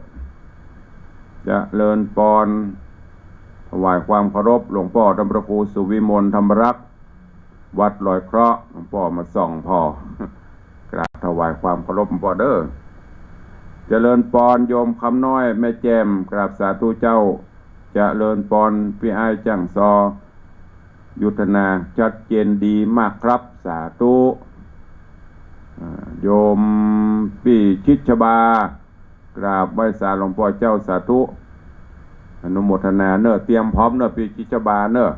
เจริญปอนถวายความเคารพหลวงพ่อธรรมพระครูสุวิมลธรรมรักษ์วัดลอยเคราะห์หลวงพ่อมาส่องพ่อ กราบถวายความเคารพหลวงพ่อเด้อเจริญปอนโยมคำน้อยแม่แจ่มกราบสาธุเจ้าเจริญปอนพี่อ้ายจังซอยุทธนาชัดเจนดีมากครับสาธุโยมพี่ชิดชบากราบไหว้สาหลวงพ่อเจ้าสาธุอนุโมทนาเนอะเตรียมพร้อมเนอะพี่ชิดชบาเนอะ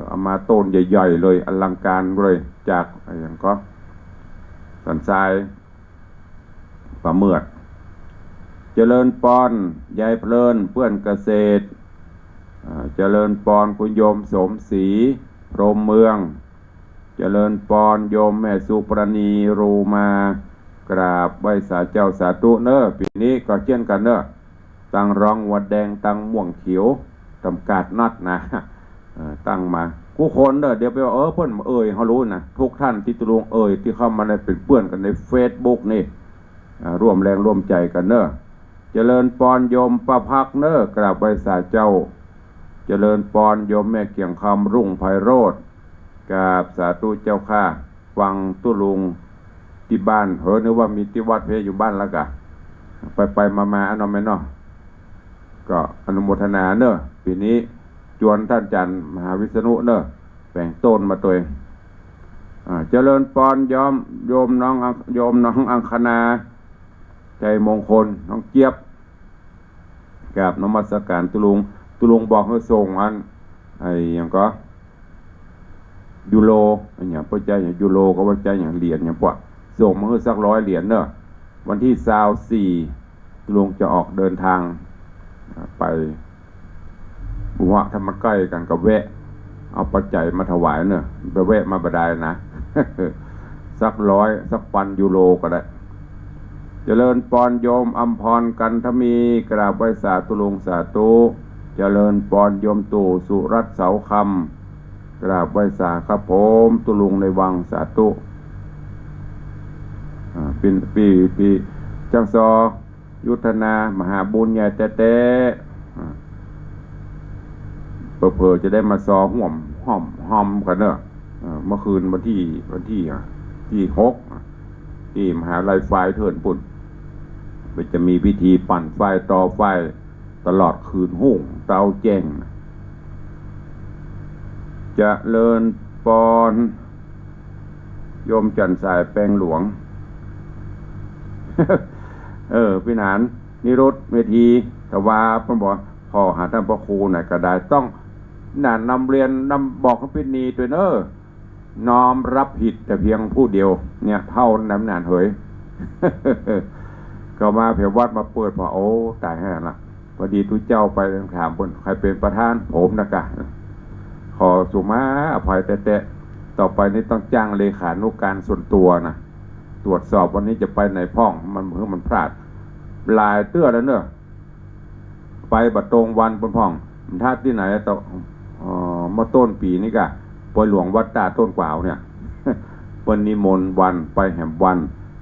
เอามาต้นใหญ่ๆเลยอลังการเลยจากอย่างก็สันทรายประเมือดเจริญปอนยายเพลินเพื่อนเกษตรเจริญปอนคุณโยมสมศรีพรหมเมืองเจริญปอนโยมแม่สุปรณีรูมากราบไหว้สาเจ้าสาธุเนอะปีนี้ก็เช่นกันเนอะตั้งรองวัดแดงตั้งม่วงเขียวจำกัดนัดนะตั้งมาผู้คนเนอะเดี๋ยวไปว่าเพื่อนเขารู้นะทุกท่านที่ตุลงที่เข้ามาในเป็นเพื่อนกันในเฟซบุ๊กนี่ร่วมแรงร่วมใจกันเนอะเจริญปอนโยมประพักเนอะกราบไหว้สาเจ้าเจริญปอนโยมแม่เกียงคำรุ่งไพโรจน์กราบสาธุเจ้าข้าฟังตุลุงที่บ้านนึกว่ามีที่วัดเพอยู่บ้านแล้วกะไปมาอนอมแม่เนาะก็อนุโมทนาเนอะปีนี้จวนท่านจันทร์มหาวิษณุเนอะแบ่งต้นมาตัวเองเจริญปอนโยมน้องอังคณาใจมงคลน้องเจี๊ยบกราบนมัสการตุลุงบอกให้ส่งอันอย่างก็ยูโรอย่างพระเจ้าอย่างยูโรก็ว่าใจอย่างเหรียญอย่างพวกส่งมาให้สัก100 เหรียญเนอะวันที่24ตุลุงจะออกเดินทางไปบุหะถ้ามันใกล้กันก็แวะเอาปัจจัยมาถวายเนอะไปแวะมาบดายนะ สัก100 สัก1,000 ยูโรก็ได้เจริญปอนโยมอัมพรกันทมีกราบไหว้สาธุลุงสาธุเจริญปอนโยมตู่สุรัตน์เสาคำกราบไหว้สาครับผมตุลุงในวังสาธุปีจังซอยุทธนามหาบุญใหญ่แต่เผลอจะได้มาซอห้อมกันเนอะเมื่อคืนวันที่6ที่มหาลัยไฟเถินปุ่นมันจะมีพิธีปั่นไฟต่อไฟตลอดคืนหุ่งเตาแจ้งจะเลินปอนโยมจันสายแปลงหลวง พี่หนานนิรุตเวทีแต่ว่าพ่อบอกพ่อหาท่านพระครูไหนก็ได้ต้องนำเรียนนำบอกเขาเป็นนีตัวเนอน้อมรับผิดแต่เพียงผู้เดียวเนี่ยเท่านั้นนานเหย ก็มาเพียวัดมาเปิดพอโอ้ตายแห่ละพอดีทุกเจ้าไปถามคนใครเป็นประธานผมนะกะขอสุมาอภัยแต่ต่อไปนี้ต้องจ้างเลขานุการส่วนตัวนะตรวจสอบวันนี้จะไปไหนพ่องมันพลาดลายเตื้อแล้วเนอะไปบัดตรงวันบนพ่องท่าที่ไหนต่อมาต้นปีนี้กะปอยหลวงวัดตาต้นกวาวเนี่ย วันนิมนต์วันไปแห่มวัน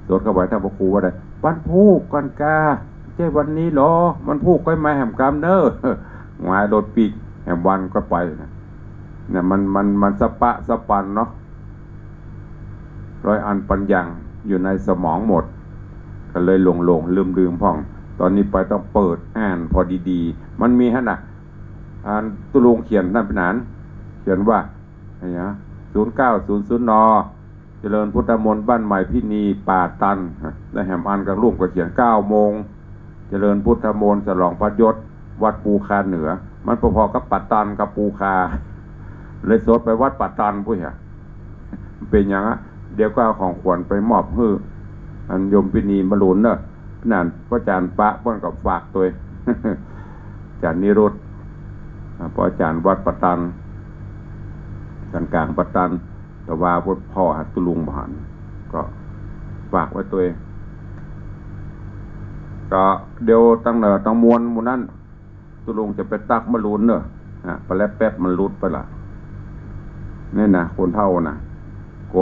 สวดเข้าไปท่านพระครูว่าได้วันพูกกันกาใช่วันนี้หรอมันพูกก็มาแห่มกามเนอ งายรถปีกแห่มวันก็ไปนะเนี่ยมันสปันเนาะ100 อันปัญญังอยู่ในสมองหมดก็เลยหลงลืมพ่องตอนนี้ไปต้องเปิดอ่านพอดีๆมันมีฮะน่ะตุลุงเขียนนั่นเป็นหนานเขียนว่าอะไรนะ0900 น.เจริญพุทธมนต์บ้านใหม่พินีป่าตันและแหมอันกับร่วมก็เขียน9 โมงเจริญพุทธมนต์ฉลองพระยศวัดปูคาเหนือมันพอๆกับปัตตันกับปูคาเลยสดไปวัดปัตตันผู้เหี้ยเป็นอย่างอ่ะเดี๋ยวก็เอาของขวัญไปมอบให้อันโยมพินีมาหลุนเนอะนั่นพระอาจารย์ปะป้อนกับฝากตัว อาจารย์นิรุตพระอาจารย์วัดปัตตันกลางปัตตันแต่ว่าพุทธพ่อหัตตุลุงบหันก็ฝากไว้ตัวก็เดี๋ยวตั้งเนอตั้งมวลหมู่นั้น ตุลุงจะไปตักมาลุนเนอะไปแล้วแป๊บมันลุดไปละนี่นะคนเท่านะก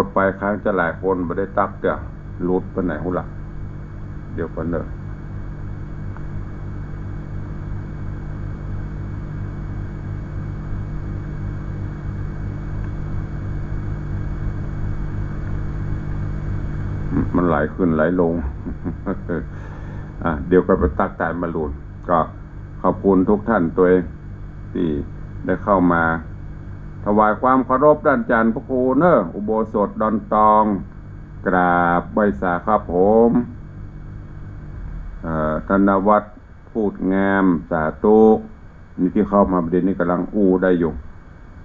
ดไปครั้งจะหลายคนไม่ได้ตักเดี๋ยวลุดไปไหนหุ่นละเดี๋ยวกันเนอะมันไหลขึ้นไหลลง เดี๋ยวก็ไปตักตายมาลุนก็ขอบคุณทุกท่านตัวเองที่ได้เข้ามาถวายความเคารพด้านจันทร์พระครูเนอะอุโบสถดอนตองกราบใบสาครับผมธนวัฒน์พูดงามสาธุนี่ที่เข้ามาประเด็นนี้กำลังได้อยู่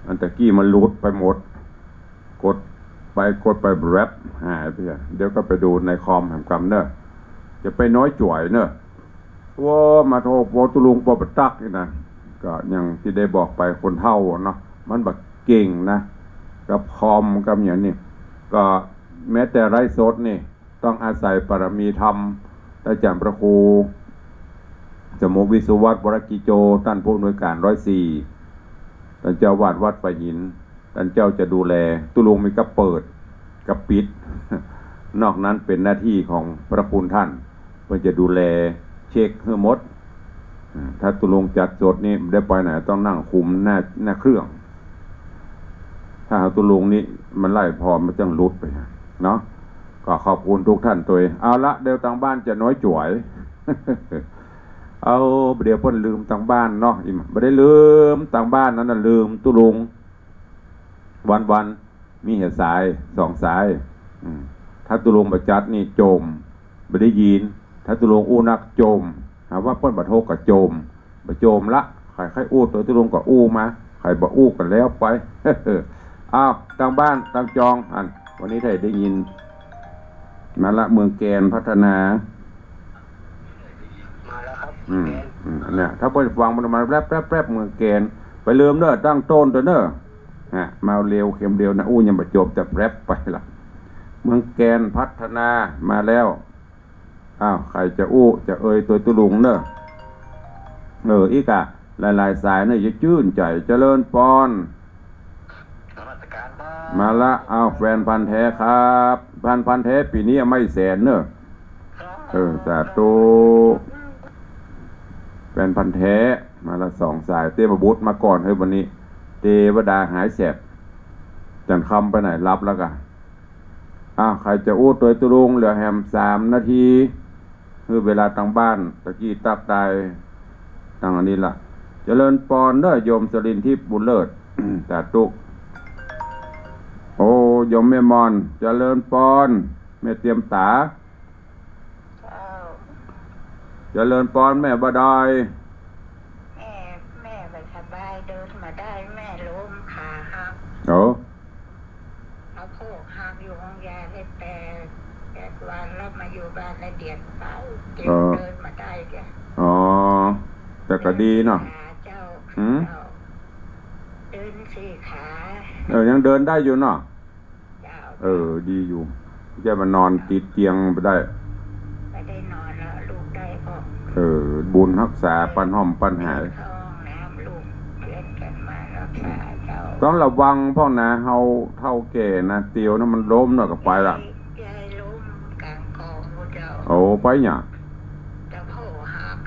อันตะกี้มันลุดไปหมดกดไปแรปหายไปเดี๋ยวก็ไปดูในคอมแห่งกรรมเนอะจะไปน้อยจ่วยเนอะว่ามาโทษโวตุลุงปอบตักนี่นะก็อย่างที่ได้บอกไปคนเท่าเนาะมันแบบเก่งนะกับคอมกับอย่างนี้ก็แม้แต่ไร้สดนี่ต้องอาศัยปรมีธรรมอาจารย์พระครูสมุวิสุวัตวรกิโจท่านผู้อำนวยการ104ท่านเจ้าวาดวัดป่าหินท่านเจ้าจะดูแลตุลุงมีกับเปิดกับปิด นอกนั้นเป็นหน้าที่ของพระคุณท่านเพื่อจะดูแลเช็คเพื่อมดถ้าตุลุงจัดสดนี่ได้ไปไหนต้องนั่งคุมหน้าเครื่องถ้าตุลุงนี่มันไล่พอมันจังลุดไปเนาะก็ขอบคุณทุกท่านตัวเอาละเดี๋ยวทางบ้านจะน้อยจ่วย เอาเดี๋ยวเพิ่นลืมทางบ้านเนาะไม่ได้ลืมทางบ้านนั้นน่ะลืมตุลุงวันมีเหตุสาย2 สายถ้าตุลุงประจัดนี่โจมไม่ได้ยินถ้าตุลุงอู้นักโจมหาว่าเปิ้นบัดโทกับโจมบ่โจมละใครอู้ตัวตุลุงก็อู้มาใครบ่อู้กันแล้วไปอ้าวทางบ้านทางจองวันนี้ได้ยินมาละเมืองแกนพัฒนา
มาแล้วครับ
เนี่ยถ้าเพิ่นฟังมันมาแป๊บเมืองแกนไปลืมเด้อตั้งต้นตัวเด้อมาเร็วเข็มเร็วนะยังบ่จบแต่แป๊บไปละเมืองแกนพัฒนามาแล้วใครจะจะตัวตุลุงเนอะอีกหลายสายเนี่ยจะชื่นใจเจริญปอนมาละแฟนพันธุ์แท้ครับพันธุ์แท้ปีนี้ไม่แสนเนอะสาธุแฟนพันธุ์แท้มาละ2 สายเทพบุตรมาก่อนวันนี้เทวดาหายแสบจันคำไปไหนรับแล้วกันใครจะตัวตุลุงเหลือแฮม3 นาทีคือเวลาทางบ้านตะกี้ตักตายทางอันนี้ละเจริญปอนเด้อโยมสรินทิพย์บุญเลิศ สาธุโยมแม่มอนเจริญปอนแม่เตรียมตาเจริญปอนแม่บดอย
แม่ไม่สบายเดินมาได้แม่ล้มขาหักเอาโคกหักอยู่ห้องยาได้8 วันแล้วมาอยู่บ้านในเดือนเดินมาได้แก
แต่ก็ดีเนาะ
เจ้าเดิน4 ขา
ยังเดินได้อยู่เนาะดีอยู่จะมานอนติดเตียงไปได้
ไม่ได้นอนแล้วลูกได้อ
อกบุญรักษาปันห้อมปันหาย
น้ำลูกเพื่อนกันมารักษาเจ้า
ต้องระวังพ่อนะเฮาเท่าแก่นะเตียวนะมันล้มเนาะก็ไปละ
ยายล้มกลางกองเจ้า
ไปเนี่ย
จะโผล่หัก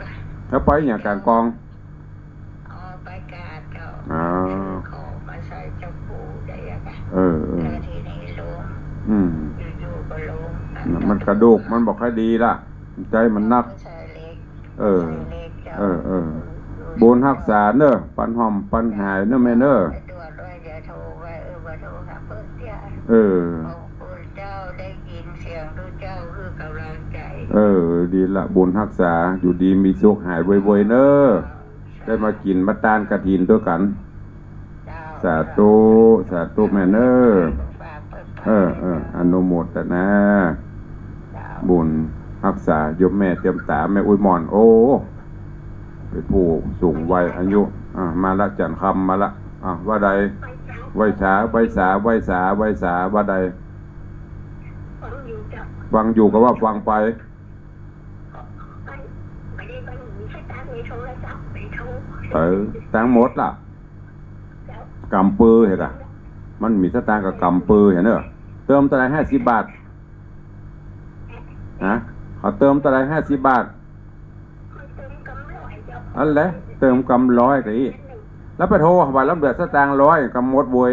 ถ้าไปเนี่ยกลางกอง
ไปกาดเจ้าขอมาใส่เจ้าปูได้ยังไงทีนี้ล้มอยู่ก็ล้ม
มันกระดูกมันบอกให้ดีละใจมันนักบุญรักษาเนอะปันหอมปันหายเนอะแม่เนอะ
เจ้าได้ยินเสียงดูเจ้าคือกำลังใจ
ดีละบุญรักษาอยู่ดีมีสุขหายไวๆเนอะได้มากินมาตานกฐินด้วยกันสาธุแม่เนอะอนุโมทนาบุญรักษายมแม่เตรียมตาแม่อุ้ยมอนเป็นผู้สูงวัยอายุมาละจันคำมาละว่าใดไว้สาว่าใดฟังอยู่ก็ว่าฟังไป
ใช้ตังค์มีโทรศัพท์มีโทร
ตังค์หมดล่ะกำปือเห็นอ่ะมันมีสตางค์กับกำปือเห็นเนอะเติมอะไร50 บาทฮะเขาเติมอะไร50 บาทอันแหละเติมกำ100ก็อีแล้วไปโทรว่าลำเดือดสตางค์100กำหมดบวย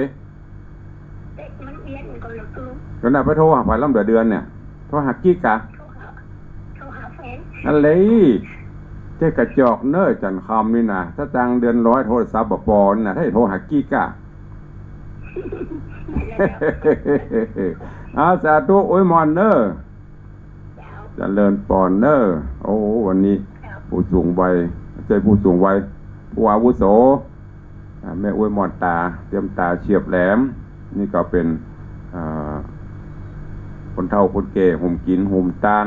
ก็น่ะไปโทรหาลำเดือดเดือนเนี่ยโทรหากิ๊กกะนั่นเลยเจ๊กระจอกเน้อจันคำนี่นะสตางค์เดือน100โทรศัพท์ปอนี่นะถ้าโทรหากิ๊กกะสาธุโอ้ยมอนเนอร์เจริญปอนเนอร์โอ้วันนี้ผู้สูงวัยใจผู้สูงวัยผู้อาวุโสแม่โอ้ยมอนตาเตรียมตาเฉียบแหลมนี่ก็เป็นคนเฒ่าคนแก่ห่มกินห่มตาน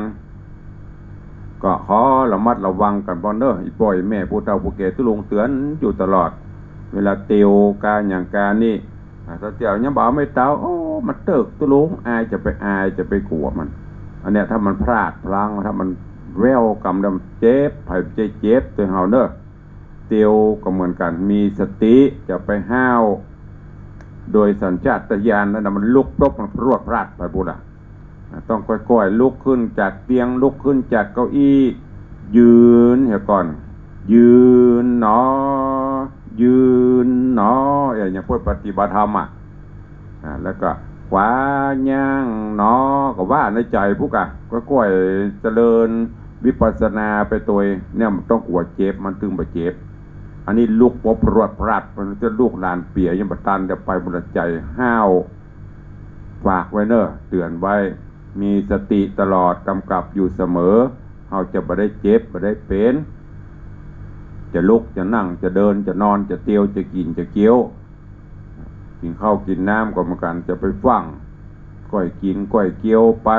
ก็ขอระมัดระวังกันบ่เนออีป่อยแม่ผู้เฒ่าผู้แก่ทุลงเตือนอยู่ตลอดเวลาเตียวการอย่างการนี่ถ้าเตียวยังบ่ไม่เต้าโอ้มันเติกตุลุงอายจะไปกลัวมันอันเนี้ยถ้ามันพลาดพลั้งถ้ามันแววกำดำเจ็บไผเจ็บตัวเฮาเนอเตียวก็เหมือนกันมีสติจะไปห้าวโดยสัญชาตญาณนั่นมันลุกปรบมันรวดพลาดไปบุญต้องค่อยๆลุกขึ้นจากเตียงลุกขึ้นจากเก้าอี้ยืนเหี่ยก่อนยืนหนอยืนหนออย่างพวกปฏิบัติธรรมแล้วก็ขวาย่างหนอก็ว่าในใจพวกค่อยๆเจริญวิปัสสนาไปตัวเนี่ยมันต้องอวดเจ็บมันตึงบาเจ็บอันนี้ลุกปบรวดพลาดมันจะลูกลานเปียยังบัตันจะไปบนใจห้าวฝากไว้เนอะเตือนไว้มีสติตลอดกำกับอยู่เสมอเราจะไม่ได้เจ็บไม่ได้เป็นจะลุกจะนั่งจะเดินจะนอนจะเตียวจะกินจะเคี้ยวกินข้าวกินน้ำก็เหมือนกันจะไปฟังก้อยกินก้อยเคี้ยวไป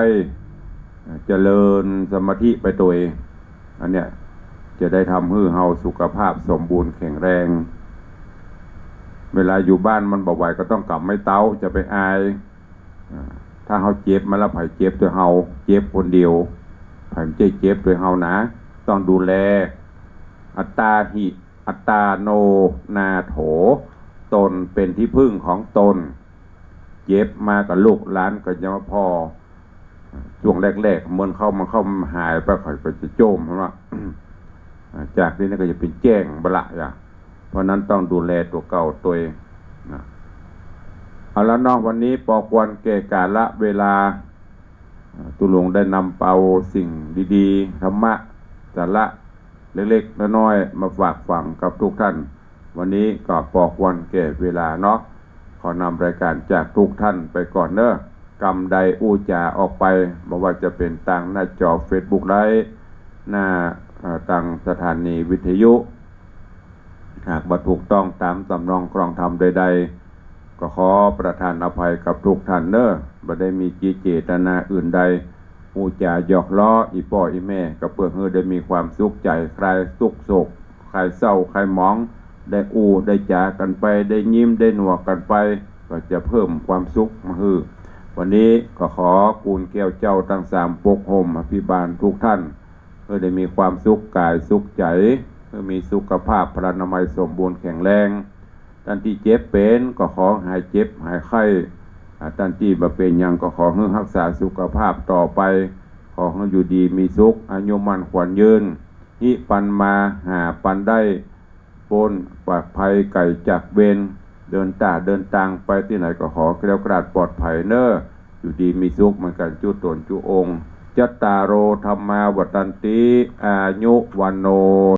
เจริญสมาธิไปตัวเองอันเนี้ยจะได้ทำให้เฮาสุขภาพสมบูรณ์แข็งแรงเวลาอยู่บ้านมันบ่ไหวก็ต้องกลับไม่เต้าจะไปอายถ้าเฮาเจ็บมาแล้วไผเจ็บตัวเฮาเจ็บคนเดียวไผไม่ใช่เจ็บตัวเฮานะต้องดูแลอัตตาหิอัตตาโนนาโถตนเป็นที่พึ่งของตนเจ็บมากับลูกหลานก็ยังพอช่วงแรกๆมันเข้าหายไปค่อยก็จะโจมเพราะว่า จากนี้ก็จะเป็นแจ้งบละอย่างเพราะนั้นต้องดูแลตัวเก่าตัวเองนะเอาละน้องวันนี้ปอควรแก่กาลเวลาตุลงได้นำเอาสิ่งดีๆธรรมะสาระเล็กๆน้อยๆมาฝากฝังกับทุกท่านวันนี้ก็ปอควรแก่เวลาเนาะขอนำรายการจากทุกท่านไปก่อนเนอะกรรมใดอู้จาออกไปไม่ว่าจะเป็นทางหน้าจอ Facebook ไลฟ์หน้าทางสถานีวิทยุหากบ่ถูกต้องตามสำนองครองธรรมใดๆก็ขอประทานอภัยกับทุกท่านเนอะบ่ได้มีเจตนาอื่นใดอู้จาหยอกล้ออีป่ออีแม่ก็เพื่อให้ได้มีความสุขใจใครสุขโศกใครเศร้าใครหมองได้อู้ได้จากันไปได้ยิ้มได้หนวกกันไปก็จะเพิ่มความสุขมาให้วันนี้ก็ขอกูลแก้วเจ้าทั้ง3ปกห่มอภิบาลทุกท่านเพื่อได้มีความสุขกายสุขใจเพื่อมีสุขภาพพลานามัยสมบูรณ์แข็งแรงท่านที่เจ็บเป็นก็ขอหายเจ็บหายไข้ท่านที่บ่เป็นยังก็ขอให้รักษาสุขภาพต่อไปขอให้อยู่ดีมีสุขอายุมั่นขวัญยืนหิปันมาหาปันได้ปนปลอดภัยไก่จากเวรเดินทางไปที่ไหนก็ขอแคล้วคลาดปลอดภัยเนอะอยู่ดีมีสุขเหมือนกันจุตนจุองค์จัตตารโอธรรมาวัฏันติอายุวันโน